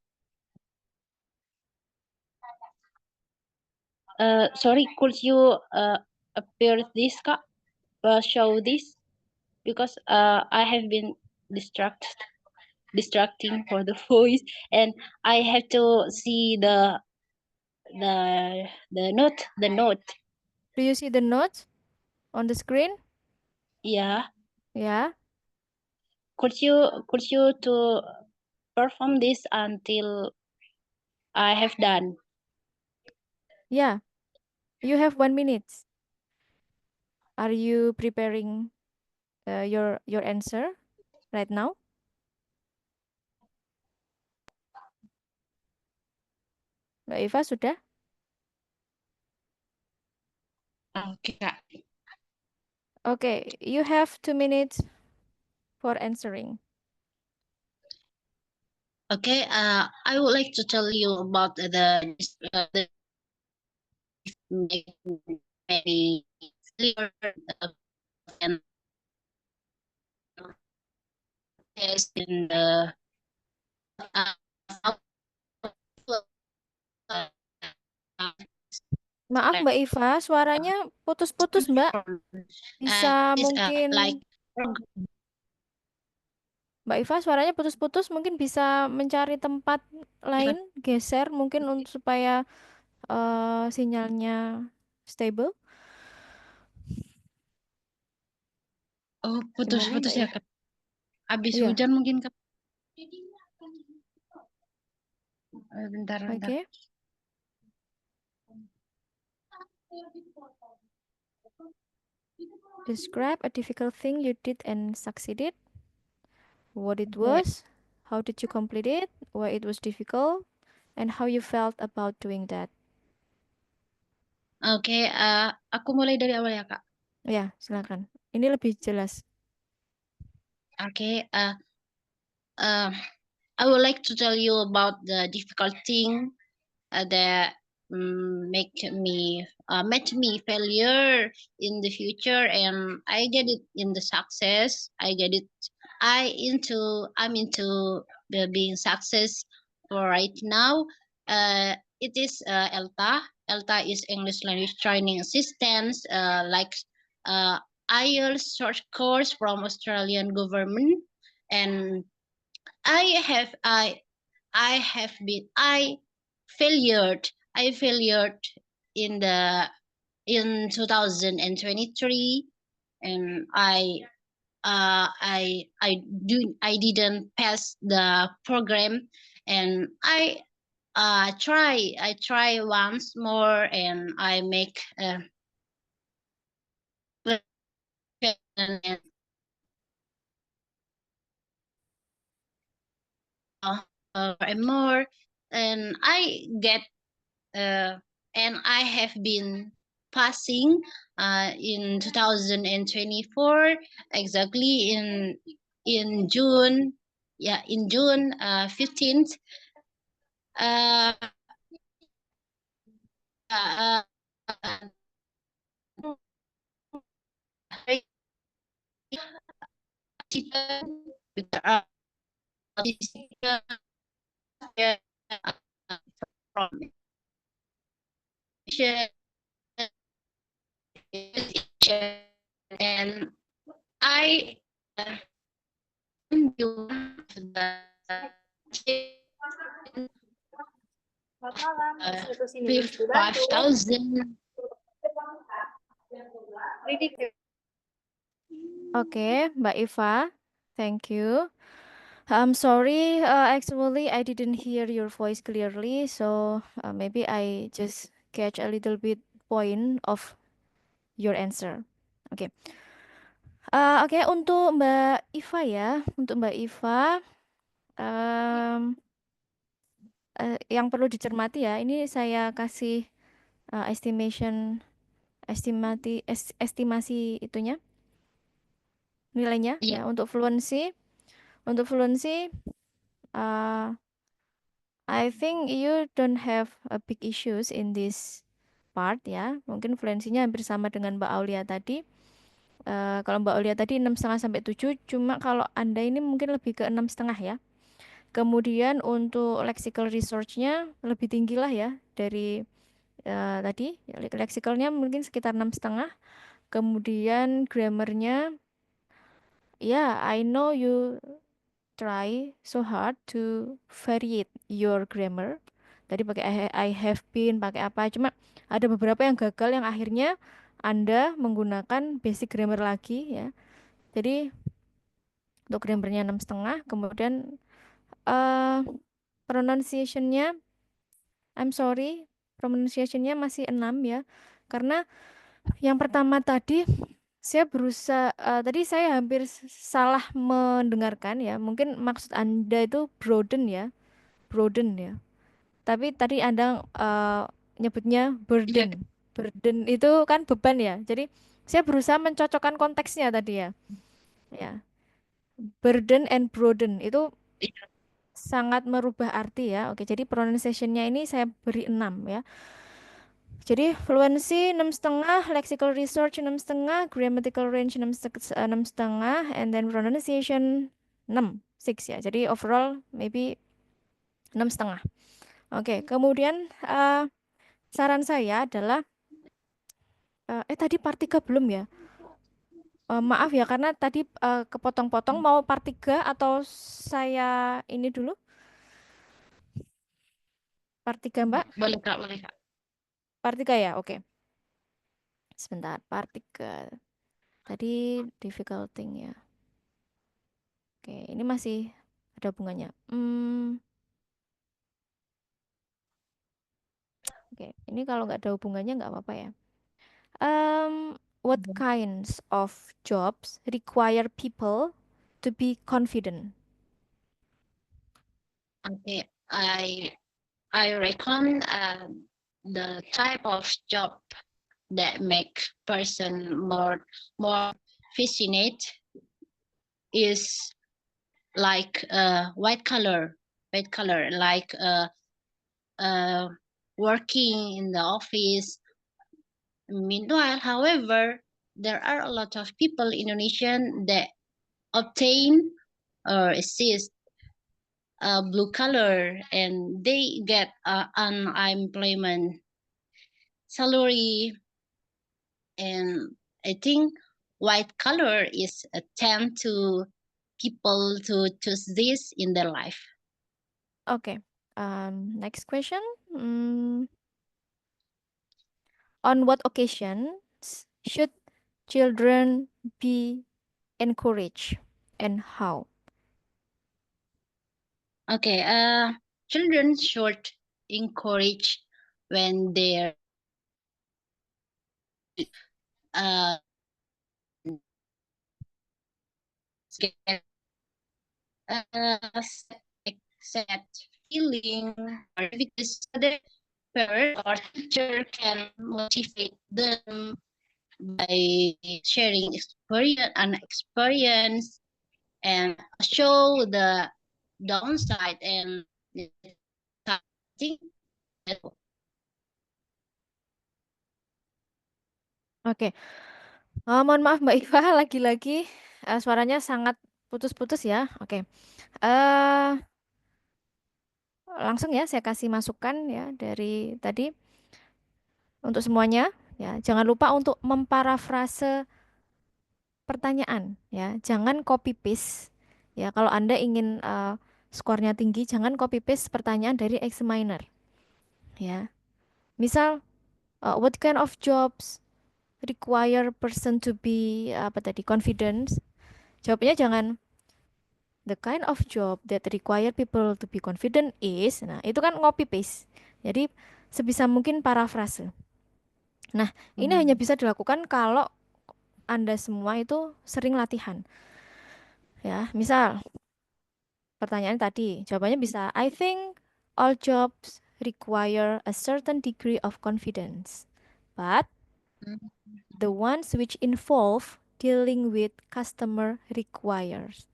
Sorry, could you appear this Kak? Show this because I have been distracting for the voice, and I have to see the note. Do you see the notes on the screen? Yeah. Yeah. Could you to perform this until I have done? Yeah. You have 1 minute. Are you preparing your answer right now? Mbak Iva sudah? Okay, Kak. Okay, you have 2 minutes for answering. Okay, I would like to tell you about the maybe clear and test in the uh, Maaf Mbak Iva, suaranya putus-putus Mbak. Bisa is mungkin like Mbak Iva suaranya putus-putus, mungkin bisa mencari tempat lain, geser mungkin supaya sinyalnya stable. oh Gimana putus-putus Mbak ya Iva? Kak. Habis Iya. hujan mungkin Kak. Bentar. Okay. Describe a difficult thing you did and succeeded. What it was, how did you complete it, why it was difficult, and how you felt about doing that. Oke, aku mulai dari awal ya Kak. Ya, silakan. Ini lebih jelas. Okay, I would like to tell you about the difficult thing that made me failure in the future, and I get it in the success. I'm into the being success for right now. It is ELTA. ELTA is English language training assistance. Like IELTS short course from Australian government, and I failed in 2023, and I didn't pass the program, and I try once more, and I make and more, and I get and I have been passing in 2024, exactly in June, in June 15th. Uh, uh, from and I do the 5,000. Oke, Mbak Iva, thank you. I'm sorry, actually I didn't hear your voice clearly, so maybe I just catch a little bit point of your answer. Oke. Oke, untuk Mbak Iva ya, untuk Mbak Iva, yang perlu dicermati ya, ini saya kasih estimasi itunya, nilainya Yeah. ya. Untuk fluency, I think you don't have a big issues in this part ya. Mungkin fluensinya hampir sama dengan Mbak Aulia tadi. Kalau Mbak Aulia tadi 6,5 sampai 7, cuma kalau Anda ini mungkin lebih ke 6,5 ya. Kemudian untuk lexical research-nya lebih tinggi lah ya dari tadi. Lexicalnya mungkin sekitar 6,5. Kemudian grammarnya, ya, I know you try so hard to variate your grammar. Tadi pakai I have been, pakai apa. Cuma ada beberapa yang gagal yang akhirnya Anda menggunakan basic grammar lagi ya. Jadi untuk grammarnya 6,5. Kemudian pronunciation-nya, I'm sorry, pronunciation-nya masih 6 ya. Karena yang pertama tadi saya berusaha, tadi saya hampir salah mendengarkan ya. Mungkin maksud Anda itu broaden ya. Tapi tadi Anda nyebutnya burden. Burden itu kan beban ya. Jadi saya berusaha mencocokkan konteksnya tadi ya. Ya. Burden and broaden itu sangat merubah arti ya. Oke, jadi pronunciation-nya ini saya beri 6 ya. Jadi fluency 6,5, lexical research 6,5, grammatical range 6,5, and then pronunciation 6 ya. Jadi overall maybe 6,5. Oke, kemudian saran saya adalah tadi part 3 belum ya? Maaf ya karena tadi kepotong-potong, mau part 3 atau saya ini dulu? Part 3 Mbak? Boleh Kak, boleh Kak. Part 3 ya, oke. Sebentar, part 3. Tadi difficult thing ya. Oke, ini masih ada hubungannya. Oke, ini kalau nggak ada hubungannya nggak apa-apa ya. What kinds of jobs require people to be confident? Okay, I reckon the type of job that make person more fascinate is like white collar, like working in the office. Meanwhile, however, there are a lot of people in Indonesian that obtain or assist blue collar, and they get unemployment salary. And I think white color is tend to people to choose this in their life. Okay. Next question. On what occasions should children be encouraged and how? Okay, children should encourage when they're uh get sad feeling or because the parent or teacher can motivate them by sharing experience and show the downside and something. Oke. Mohon maaf Mbak Iva, lagi-lagi suaranya sangat putus-putus ya. Oke. Langsung ya saya kasih masukan ya dari tadi untuk semuanya ya. Jangan lupa untuk memparafrase pertanyaan ya. Jangan copy paste ya. Kalau Anda ingin skornya tinggi, jangan copy paste pertanyaan dari examiner ya. Misal what kind of jobs require person to be apa tadi confident? Jawabnya jangan the kind of job that require people to be confident is. Nah, itu kan copy paste. Jadi sebisa mungkin parafrase. Nah, ini hanya bisa dilakukan kalau Anda semua itu sering latihan. Ya, misal pertanyaan tadi, jawabannya bisa I think all jobs require a certain degree of confidence. But the ones which involve dealing with customer requires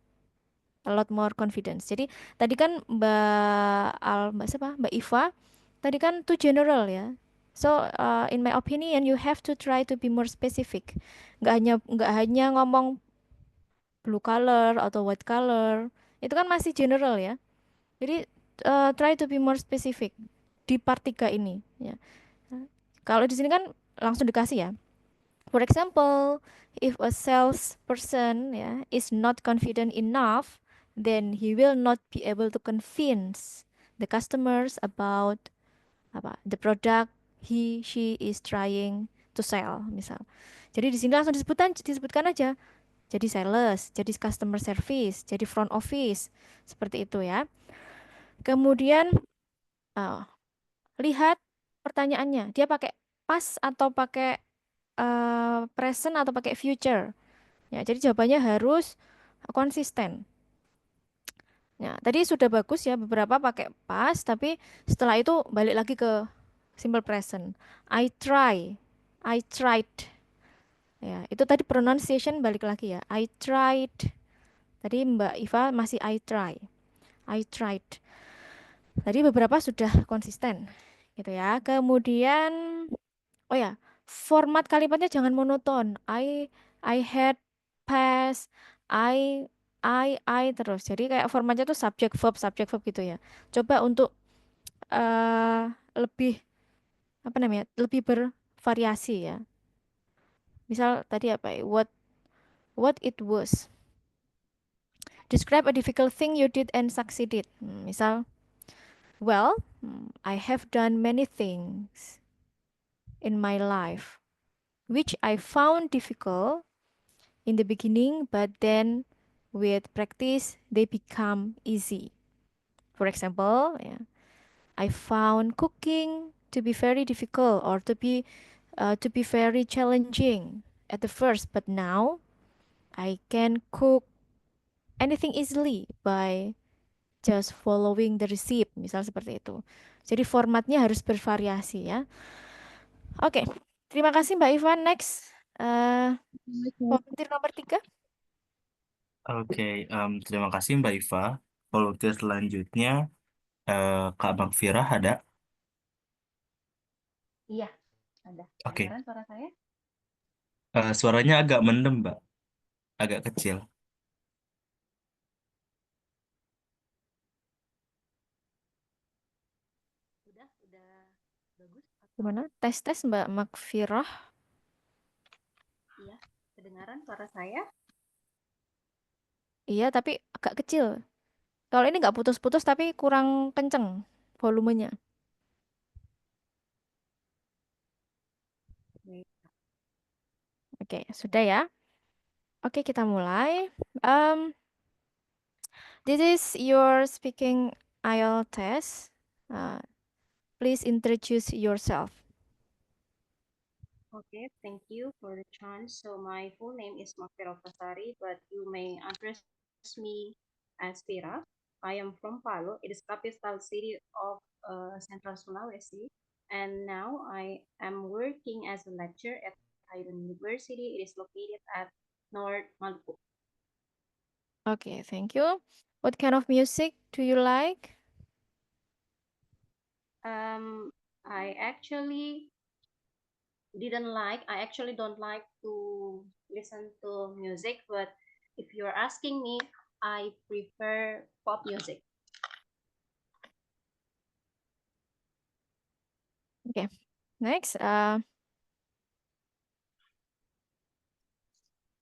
a lot more confidence. Jadi tadi kan Mbak siapa? Mbak Iva, tadi kan too general ya. So in my opinion you have to try to be more specific. Nggak hanya ngomong blue color atau white color. Itu kan masih general ya. Jadi try to be more specific di part 3 ini ya. Kalau di sini kan langsung dikasih ya. For example, if a salesperson is not confident enough, then he will not be able to convince the customers about the product she is trying to sell, misal. Jadi di sini langsung disebutkan aja. Jadi sales, jadi customer service, jadi front office, seperti itu ya. Kemudian lihat pertanyaannya, dia pakai past atau pakai present atau pakai future. Ya, jadi jawabannya harus konsisten. Nah, tadi sudah bagus ya beberapa pakai past, tapi setelah itu balik lagi ke simple present. I tried. Ya, itu tadi pronunciation balik lagi ya. I tried. Tadi Mbak Iva masih I tried. Tadi beberapa sudah konsisten gitu ya. Kemudian oh ya, format kalimatnya jangan monoton. I had, past, I terus. Jadi kayak formatnya tuh subject verb gitu ya. Coba untuk lebih apa namanya? Lebih bervariasi ya. Misal tadi apa ya? What it was. Describe a difficult thing you did and succeeded. Misal, well, I have done many things in my life which I found difficult in the beginning, but then with practice they become easy. For example, I found cooking to be very difficult or to be very challenging at the first, but now I can cook anything easily by just following the receipt, misal seperti itu. Jadi formatnya harus bervariasi ya. Oke, terima kasih Mbak Ivan. Next, volunteer nomor 3. Oke, terima kasih Mbak Iva. Volunteer selanjutnya, Kak Bang Firah ada? Iya, ada. Oke. Kedengaran suara saya? Suaranya agak mendem, Mbak. Agak kecil. Udah bagus? Gimana? Tes Mbak Makfirah. Iya, Kedengaran suara saya? Iya, tapi agak kecil. Kalau ini nggak putus-putus tapi kurang kenceng volumenya. Baik. Oke, sudah ya. Oke, kita mulai. Um, this is your speaking IELTS test. Please introduce yourself. Okay, thank you for the chance. So my full name is Mafira Pasari, but you may address me as Fira. I am from Palu. It is capital city of Central Sulawesi. And now I am working as a lecturer at Taiwan University. It is located at North Maluku. Okay, thank you. What kind of music do you like? I actually I actually don't like to listen to music, but if you're asking me, I prefer pop music. Okay, next.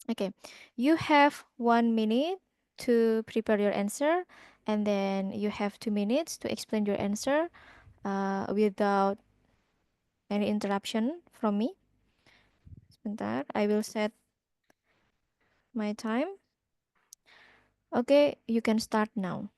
Okay, you have 1 minute to prepare your answer, and then you have 2 minutes to explain your answer without any interruption from me. Sebentar, I will set my time. Okay, you can start now.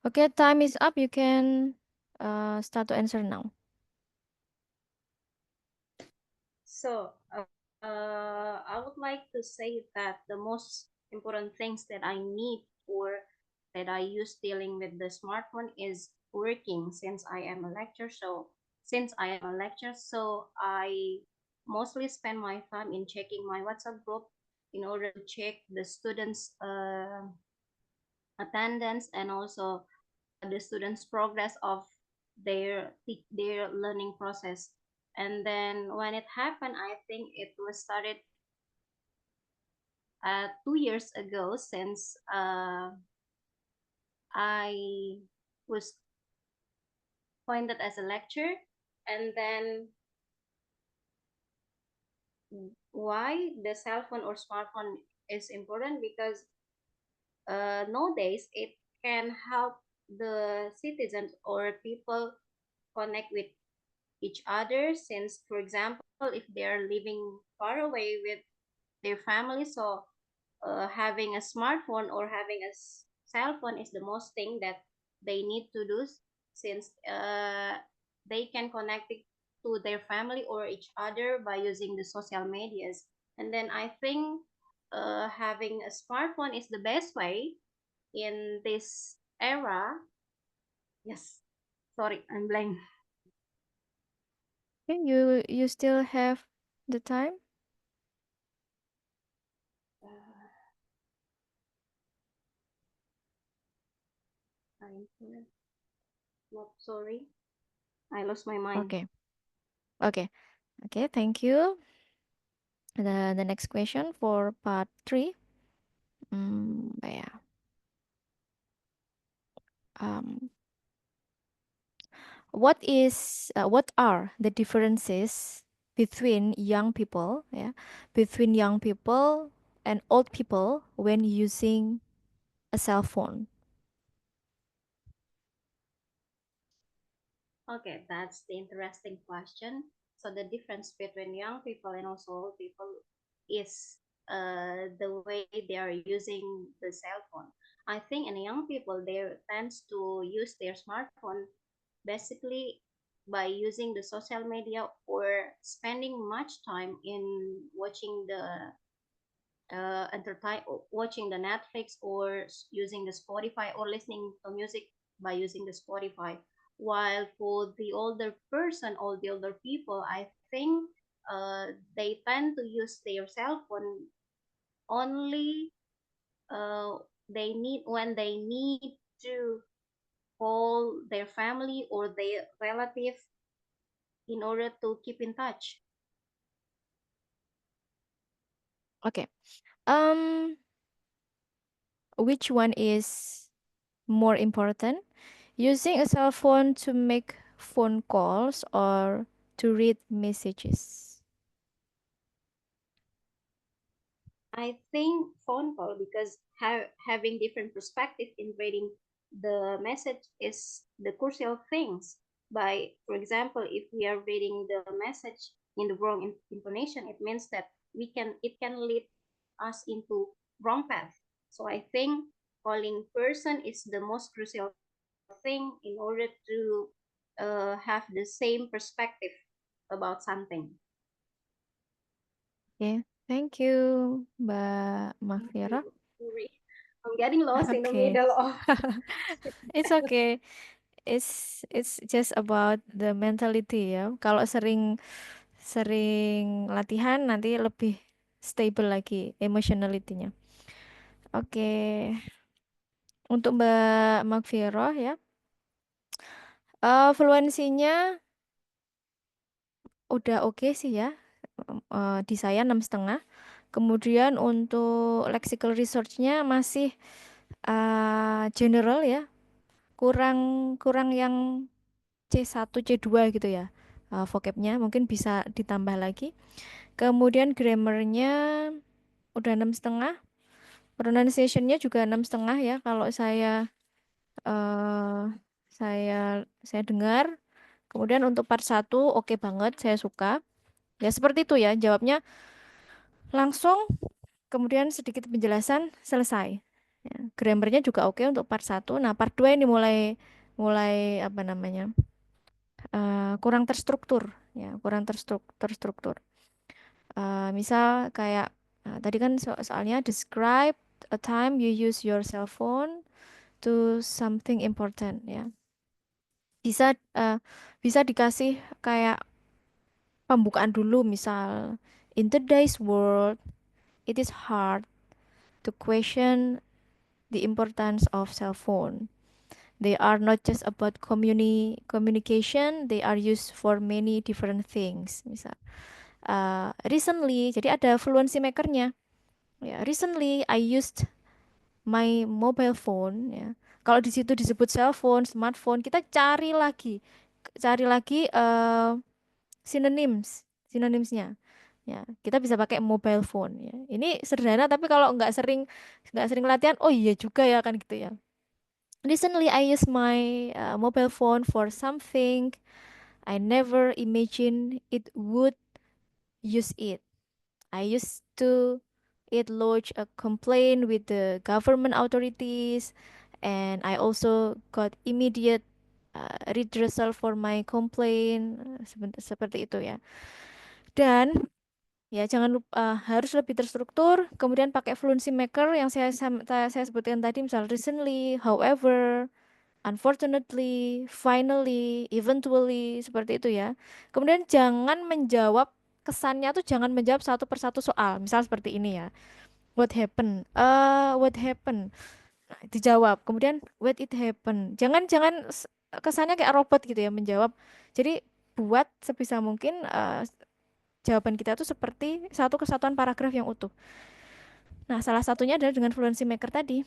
Okay, time is up. You can start to answer now. So, I would like to say that the most important things that I need or that I use dealing with the smartphone is working since I am a lecturer. So I mostly spend my time in checking my WhatsApp group in order to check the students' attendance and also the students' progress of their learning process. And then when it happened, I think it was started 2 years ago since I was appointed as a lecturer. And then why the cell phone or smartphone is important because nowadays it can help the citizens or people connect with each other since, for example, if they're living far away with their family, so having a smartphone or having a cell phone is the most thing that they need to do since they can connect it to their family or each other by using the social medias. And then I think having a smartphone is the best way in this era. Yes, sorry, I'm blank. Okay, you still have the time. I'm not sorry. I lost my mind. Okay, okay, okay. Thank you. The next question for part 3. Yeah. What are the differences between young people, yeah, between young people and old people when using a cell phone? Okay, that's the interesting question. So the difference between young people and also old people is the way they are using the cell phone. I think in young people they tends to use their smartphone basically by using the social media or spending much time in watching the watching the Netflix or using the Spotify or listening to music by using the Spotify. While for the older person or the older people, I think they tend to use their cell phone only uh, they need when they need to call their family or their relative in order to keep in touch. Okay. Which one is more important? Using a cell phone to make phone calls or to read messages? I think phone call because having different perspective in reading the message is the crucial things. By, for example, if we are reading the message in the wrong intonation, it means that it can lead us into wrong path. So I think calling person is the most crucial thing in order to have the same perspective about something. Okay, thank you, Mbak Mafira. Sorry, I'm getting lost in the Okay. middle of. It's okay. It's just about the mentality ya. Kalau sering sering latihan nanti lebih stable lagi emotionality-nya. Oke. Untuk Mbak Magfiro ya. Fluensinya udah oke sih ya. Di saya 6,5. Kemudian untuk lexical research-nya masih general ya. Kurang kurang yang C1, C2 gitu ya. Vocabnya mungkin bisa ditambah lagi. Kemudian grammarnya udah 6,5. Pronunciation-nya juga 6,5 ya. Kalau eh saya dengar. Kemudian untuk part 1 oke banget, saya suka. Ya seperti itu ya, jawabnya langsung, kemudian sedikit penjelasan, selesai. Ya, grammarnya juga oke untuk part 1. Nah, part 2 ini mulai mulai apa namanya? Kurang terstruktur ya, kurang terstruktur. Misal kayak tadi kan soalnya describe a time you use your cell phone to something important ya. Bisa bisa dikasih kayak pembukaan dulu, misal in today's world it is hard to question the importance of cell phone. They are not just about communication, they are used for many different things. Misal recently, jadi ada fluency makernya. Ya, recently I used my mobile phone. Ya, kalau di situ disebut cell phone, smartphone, kita cari lagi synonyms, ya kita bisa pakai mobile phone ya. Ini sederhana tapi kalau nggak sering latihan, oh iya juga ya kan gitu ya. Recently I use my mobile phone for something I never imagined it would use it. I used to it lodge a complaint with the government authorities, and I also got immediate redressal for my complaint. Seperti itu ya. Dan ya jangan lupa harus lebih terstruktur. Kemudian pakai fluency maker yang saya sebutkan tadi, misal recently, however, unfortunately, finally, eventually, seperti itu ya. Kemudian jangan menjawab, kesannya tuh jangan menjawab satu persatu soal. Misal seperti ini ya. What happened? What happened? Nah, dijawab. Kemudian what it happened. Jangan kesannya kayak robot gitu ya menjawab. Jadi buat sebisa mungkin jawaban kita tuh seperti satu kesatuan paragraf yang utuh. Nah, salah satunya adalah dengan fluency maker tadi.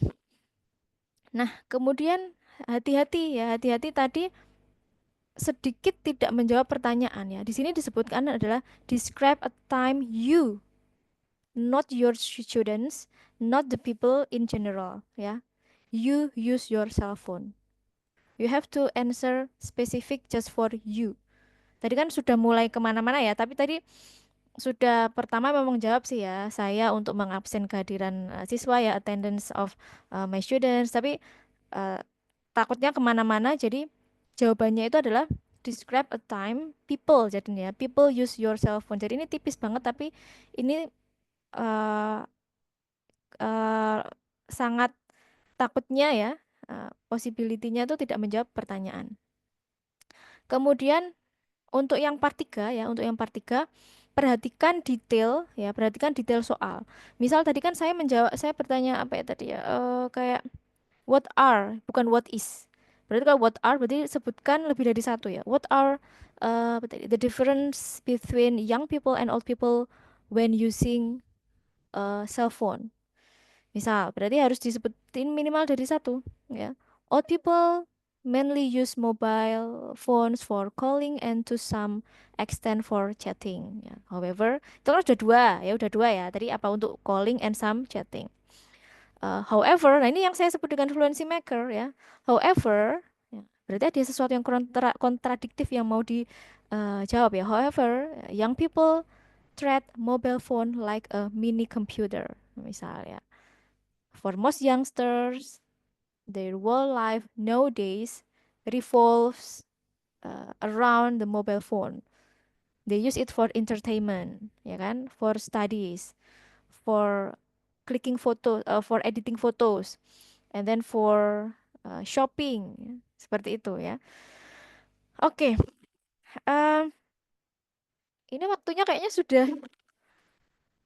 Nah, kemudian hati-hati tadi sedikit tidak menjawab pertanyaan ya. Di sini disebutkan adalah describe a time you, not your students, not the people in general ya. You use your cell phone. You have to answer specific just for you. Tadi kan sudah mulai kemana-mana ya, tapi tadi sudah pertama memang jawab sih ya, saya untuk mengabsen kehadiran siswa ya, attendance of my students. Tapi eh, takutnya kemana-mana, jadi jawabannya itu adalah describe a time people jadinya, people use your cell phone. Jadi ini tipis banget, tapi ini eh, eh, sangat takutnya ya, possibility-nya itu tidak menjawab pertanyaan. Kemudian untuk yang part 3 ya, untuk yang part 3 perhatikan detail ya, perhatikan detail soal. Misal tadi kan saya menjawab, saya bertanya apa ya tadi ya, kayak what are, bukan what is. Berarti kalau what are berarti sebutkan lebih dari satu ya. What are apa tadi, the difference between young people and old people when using cell phone. Misal, berarti harus disebutin minimal dari satu, ya. Old people mainly use mobile phones for calling and to some extent for chatting. Ya. However, itu kan udah dua ya. Tadi apa untuk calling and some chatting. However, nah ini yang saya sebut dengan fluency maker ya. However, ya, berarti ada sesuatu yang kontradiktif yang mau dijawab ya. However, young people treat mobile phone like a mini computer, misalnya. For most youngsters, their whole life nowadays revolves around the mobile phone. They use it for entertainment, ya kan? For studies, for clicking photo, for editing photos, and then for shopping, seperti itu ya. Oke, em, ini waktunya kayaknya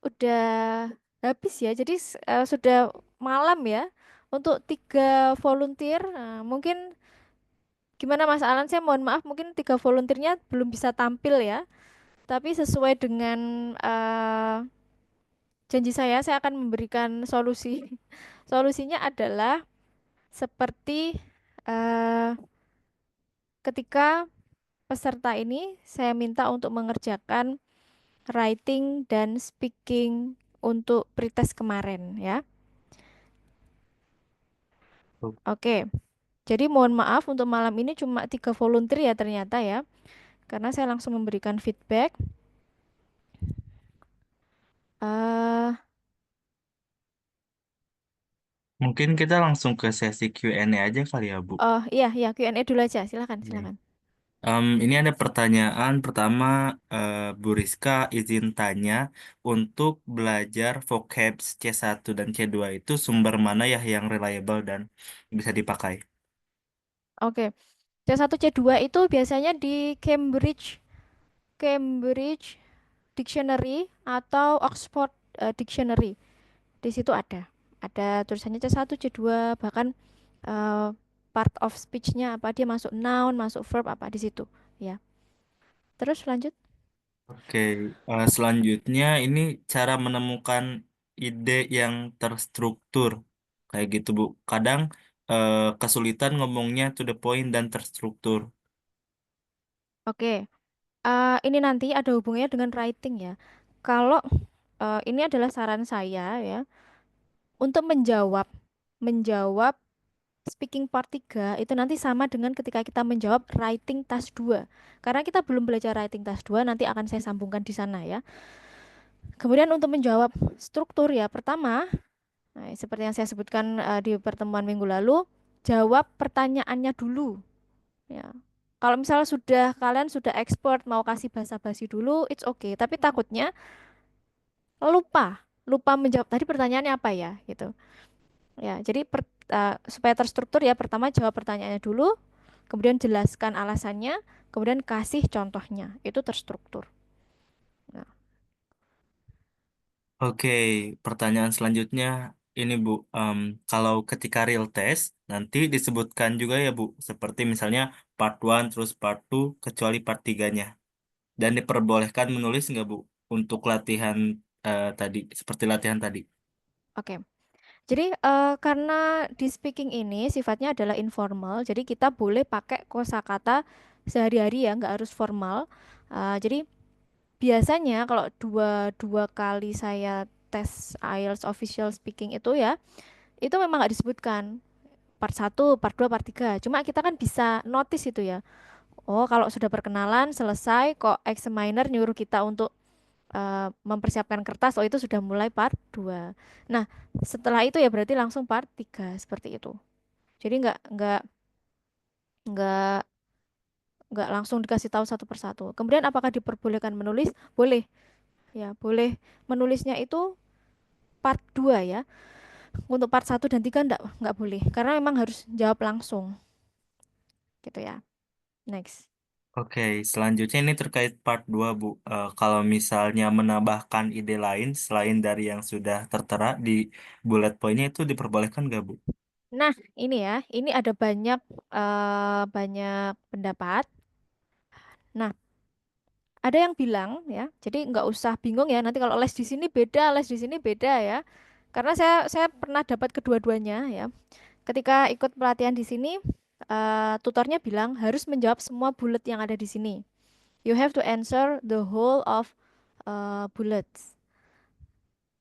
udah habis ya. Jadi sudah malam ya. Untuk 3 volunteer, mungkin gimana Mas Alan? Saya mohon maaf, mungkin 3 volunteernya belum bisa tampil ya. Tapi sesuai dengan janji saya akan memberikan solusi. Solusinya adalah seperti eh, ketika peserta ini saya minta untuk mengerjakan writing dan speaking untuk pretest kemarin ya. Oke. Jadi mohon maaf untuk malam ini cuma 3 volunteer ya ternyata ya. Karena saya langsung memberikan feedback. eh Mungkin kita langsung ke sesi Q&A aja kali ya, Bu. oh iya iya Q&A dulu aja. Silakan Oke. silakan. Ini ada pertanyaan pertama, Bu Rizka izin tanya, untuk belajar vocab C1 dan C2 itu sumber mana ya yang reliable dan bisa dipakai? Oke. C1 C2 itu biasanya di Cambridge Cambridge Dictionary atau Oxford Dictionary. Di situ ada tulisannya C1 C2, bahkan eh, part of speech-nya apa, dia masuk noun, masuk verb apa di situ ya. Terus lanjut. Oke, selanjutnya ini cara menemukan ide yang terstruktur. Kayak gitu, Bu. Kadang kesulitan ngomongnya to the point dan terstruktur. Oke. Ini nanti ada hubungannya dengan writing ya. Kalau ini adalah saran saya ya untuk menjawab speaking part 3 itu nanti sama dengan ketika kita menjawab writing task 2. Karena kita belum belajar writing task 2, nanti akan saya sambungkan di sana ya. Kemudian untuk menjawab struktur ya, pertama, nah, seperti yang saya sebutkan di pertemuan minggu lalu, jawab pertanyaannya dulu ya. Kalau misalnya kalian sudah expert mau kasih basa-basi dulu, it's okay. Tapi takutnya lupa menjawab tadi pertanyaannya apa ya gitu. Ya, jadi supaya terstruktur ya, pertama jawab pertanyaannya dulu, kemudian jelaskan alasannya, kemudian kasih contohnya. Itu terstruktur. Nah, Oke, pertanyaan selanjutnya ini Bu, kalau ketika real test nanti disebutkan juga ya Bu, seperti misalnya part 1 terus part 2 kecuali part 3-nya. Dan diperbolehkan menulis nggak Bu untuk latihan tadi, seperti latihan tadi. oke. Jadi karena di speaking ini sifatnya adalah informal, jadi kita boleh pakai kosakata sehari-hari ya, nggak harus formal. Jadi biasanya kalau dua kali saya tes IELTS official speaking itu ya, itu memang nggak disebutkan. part 1, part 2, part 3. Cuma kita kan bisa notice itu ya. Oh, kalau sudah perkenalan selesai kok examiner nyuruh kita untuk mempersiapkan kertas, oh itu sudah mulai part 2. Nah, setelah itu ya berarti langsung part 3 seperti itu. Jadi nggak nggak langsung dikasih tahu satu persatu. Kemudian apakah diperbolehkan menulis? Boleh. Ya, boleh menulisnya itu part 2 ya. Untuk part 1 dan 3 enggak boleh karena memang harus jawab langsung. Gitu ya. Next. Oke, selanjutnya ini terkait part 2, Bu. Kalau misalnya menambahkan ide lain selain dari yang sudah tertera di bullet point-nya itu diperbolehkan nggak, Bu? Nah, ini ya, ini ada banyak pendapat. Nah, ada yang bilang ya, jadi nggak usah bingung ya nanti kalau les di sini beda, les di sini beda ya. Karena saya pernah dapat kedua-duanya ya. Ketika ikut pelatihan di sini, tutornya bilang harus menjawab semua bullet yang ada di sini. You have to answer the whole of bullets.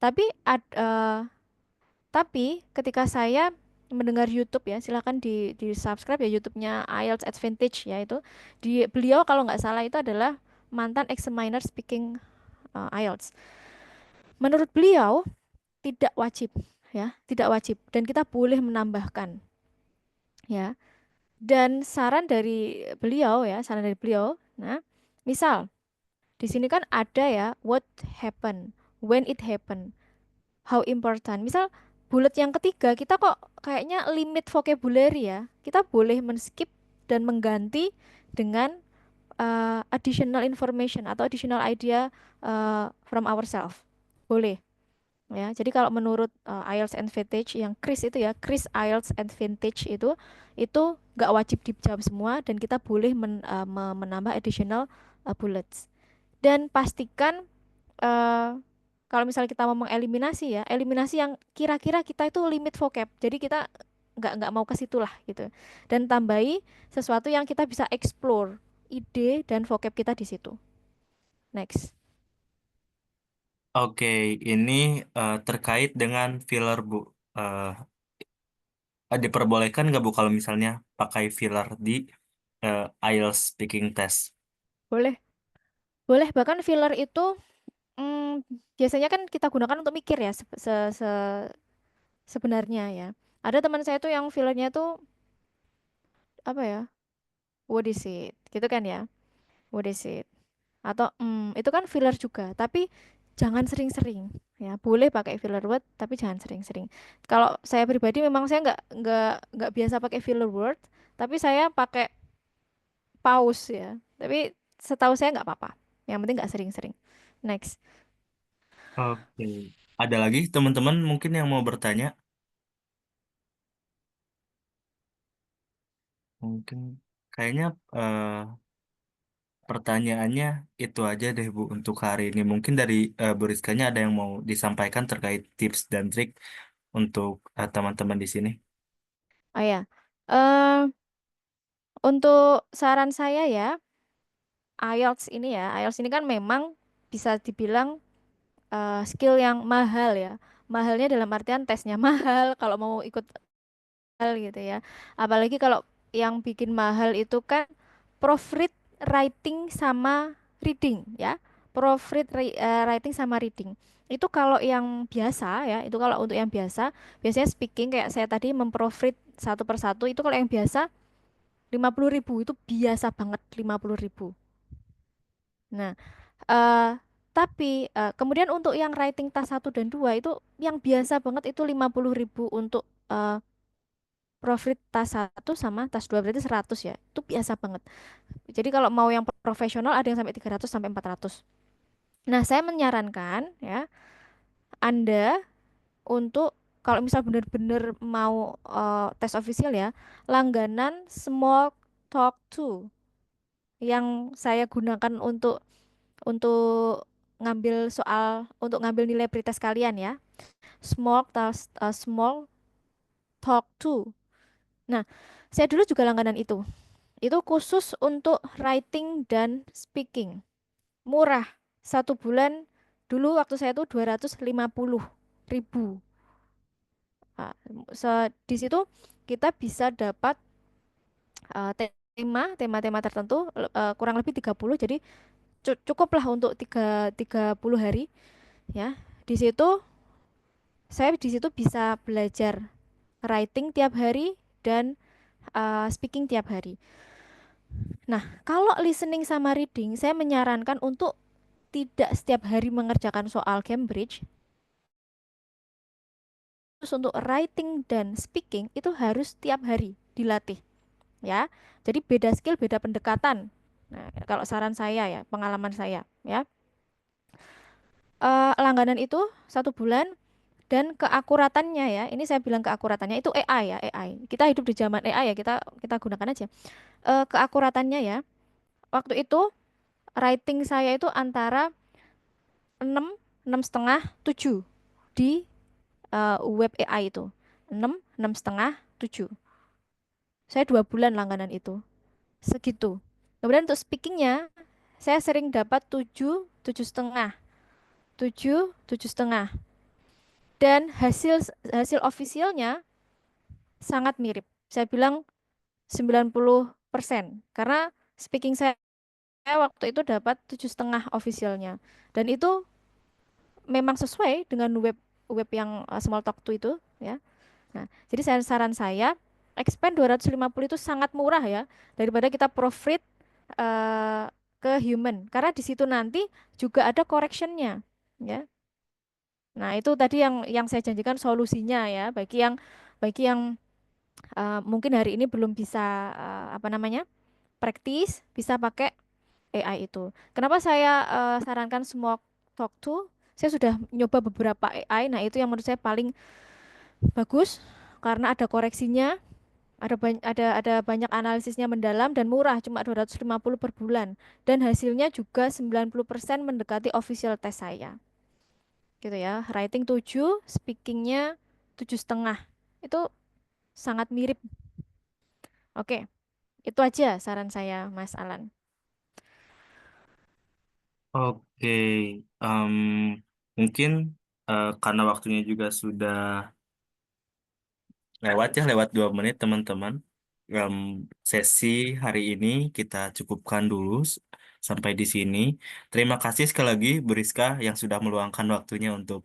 Tapi tapi ketika saya mendengar YouTube ya, silahkan di subscribe ya YouTube-nya IELTS Advantage ya itu. Beliau kalau nggak salah itu adalah mantan examiner speaking IELTS. Menurut beliau tidak wajib ya, tidak wajib dan kita boleh menambahkan ya. Dan saran dari beliau, nah, misal di sini kan ada ya what happen, when it happen, how important. Misal bullet yang ketiga kita kok kayaknya limit vocabulary ya. Kita boleh men-skip dan mengganti dengan additional information atau additional idea from ourselves. Boleh. Ya, jadi kalau menurut IELTS Advantage yang Chris itu ya, Chris IELTS Advantage itu nggak wajib dijawab semua dan kita boleh menambah additional bullets. Dan pastikan kalau misalnya kita mau mengeliminasi ya, eliminasi yang kira-kira kita itu limit vocab. Jadi kita nggak mau ke situ lah gitu. Dan tambahi sesuatu yang kita bisa explore ide dan vocab kita di situ. Next. Oke, ini terkait dengan filler, Bu. Diperbolehkan nggak, Bu, kalau misalnya pakai filler di IELTS speaking test? Boleh. Boleh bahkan filler itu biasanya kan kita gunakan untuk mikir ya sebenarnya ya. Ada teman saya tuh yang fillernya tuh apa ya? What is it? Gitu kan ya. What is it? Atau itu kan filler juga, tapi jangan sering-sering ya. Boleh pakai filler word, tapi jangan sering-sering. Kalau saya pribadi memang saya nggak biasa pakai filler word, tapi saya pakai pause ya. Tapi setahu saya nggak apa-apa. Yang penting nggak sering-sering. Next. Oke. Ada lagi teman-teman mungkin yang mau bertanya? Mungkin kayaknya pertanyaannya itu aja deh, Bu, untuk hari ini. Mungkin dari Bu Rizkanya ada yang mau disampaikan terkait tips dan trik untuk teman-teman di sini. Oh ya. eh untuk saran saya ya, IELTS ini kan memang bisa dibilang skill yang mahal ya. Mahalnya dalam artian tesnya mahal kalau mau ikut mahal gitu ya. Apalagi kalau yang bikin mahal itu kan proofread writing sama reading ya. Writing sama reading. Itu kalau yang biasa ya, itu kalau untuk yang biasa, biasanya speaking kayak saya tadi memproofread satu persatu itu kalau yang biasa 50.000 itu biasa banget 50.000. Nah, eh tapi kemudian untuk yang writing tas 1 dan 2 itu yang biasa banget itu 50.000 untuk profit tas 1 sama tas 2 berarti 100 ya. Itu biasa banget. Jadi kalau mau yang profesional ada yang sampai 300 sampai 400. Nah, saya menyarankan ya Anda untuk kalau misal benar-benar mau tes official ya, langganan Small Talk 2 yang saya gunakan untuk ngambil nilai pretest kalian ya. Small Talk 2. Nah, saya dulu juga langganan itu. Itu khusus untuk writing dan speaking. Murah. 1 bulan dulu waktu saya tuh 250.000. Ah, di situ kita bisa dapat tema-tema tertentu kurang lebih 30. Jadi cukuplah untuk 30 hari ya. Di situ saya bisa belajar writing tiap hari dan speaking tiap hari. Nah, kalau listening sama reading, saya menyarankan untuk tidak setiap hari mengerjakan soal Cambridge. Terus untuk writing dan speaking itu harus tiap hari dilatih, ya. Jadi beda skill, beda pendekatan. Nah, kalau saran saya ya, pengalaman saya, ya. Langganan itu 1 bulan dan keakuratannya ya. Ini saya bilang keakuratannya itu AI ya, AI. Kita hidup di zaman AI ya, kita gunakan aja. Keakuratannya ya. Waktu itu writing saya itu antara 6, 6,5, 7 di web AI itu. 6, 6,5, 7. Saya 2 bulan langganan itu. Segitu. Kemudian untuk speakingnya, saya sering dapat 7, 7,5. 7, 7,5. Dan hasil hasil ofisialnya sangat mirip. Saya bilang 90%. Karena speaking saya waktu itu dapat 7,5 officialnya. Dan itu memang sesuai dengan web web yang small talk to itu ya. Nah, jadi saran saya expand 250 itu sangat murah ya daripada kita profit eh, ke human karena di situ nanti juga ada correctionnya ya. Nah, itu tadi yang saya janjikan solusinya ya bagi yang mungkin hari ini belum bisa apa namanya? Praktis bisa pakai AI itu. Kenapa saya sarankan semua talk to? Saya sudah nyoba beberapa AI. Nah, itu yang menurut saya paling bagus karena ada koreksinya, ada banyak analisisnya mendalam dan murah, cuma 250 per bulan. Dan hasilnya juga 90% mendekati official test saya. Gitu ya. Writing 7, speakingnya 7,5. Itu sangat mirip. Oke, itu aja saran saya, Mas Alan. Oke, em, mungkin karena waktunya juga sudah lewat 2 menit teman-teman. Em, Sesi hari ini kita cukupkan dulu sampai di sini. Terima kasih sekali lagi Bu Rizka yang sudah meluangkan waktunya untuk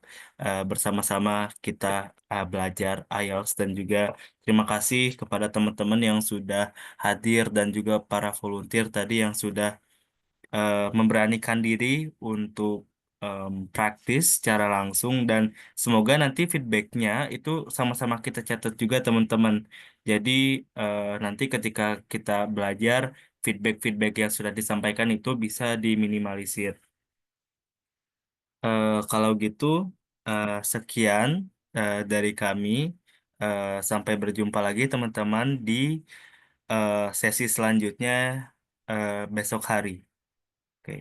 bersama-sama kita belajar IELTS dan juga terima kasih kepada teman-teman yang sudah hadir dan juga para volunteer tadi yang sudah memberanikan diri untuk praktis secara langsung dan semoga nanti feedbacknya itu sama-sama kita catat juga teman-teman. Jadi nanti ketika kita belajar feedback-feedback yang sudah disampaikan itu bisa diminimalisir. Kalau gitu sekian dari kami. Sampai berjumpa lagi teman-teman di sesi selanjutnya besok hari. Oke,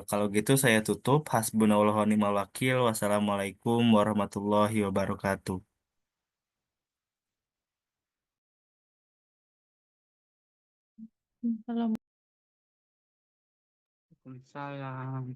kalau gitu saya tutup. Hasbunallahu wa ni'mal wakil. Wassalamualaikum warahmatullahi wabarakatuh. Waalaikumsalam.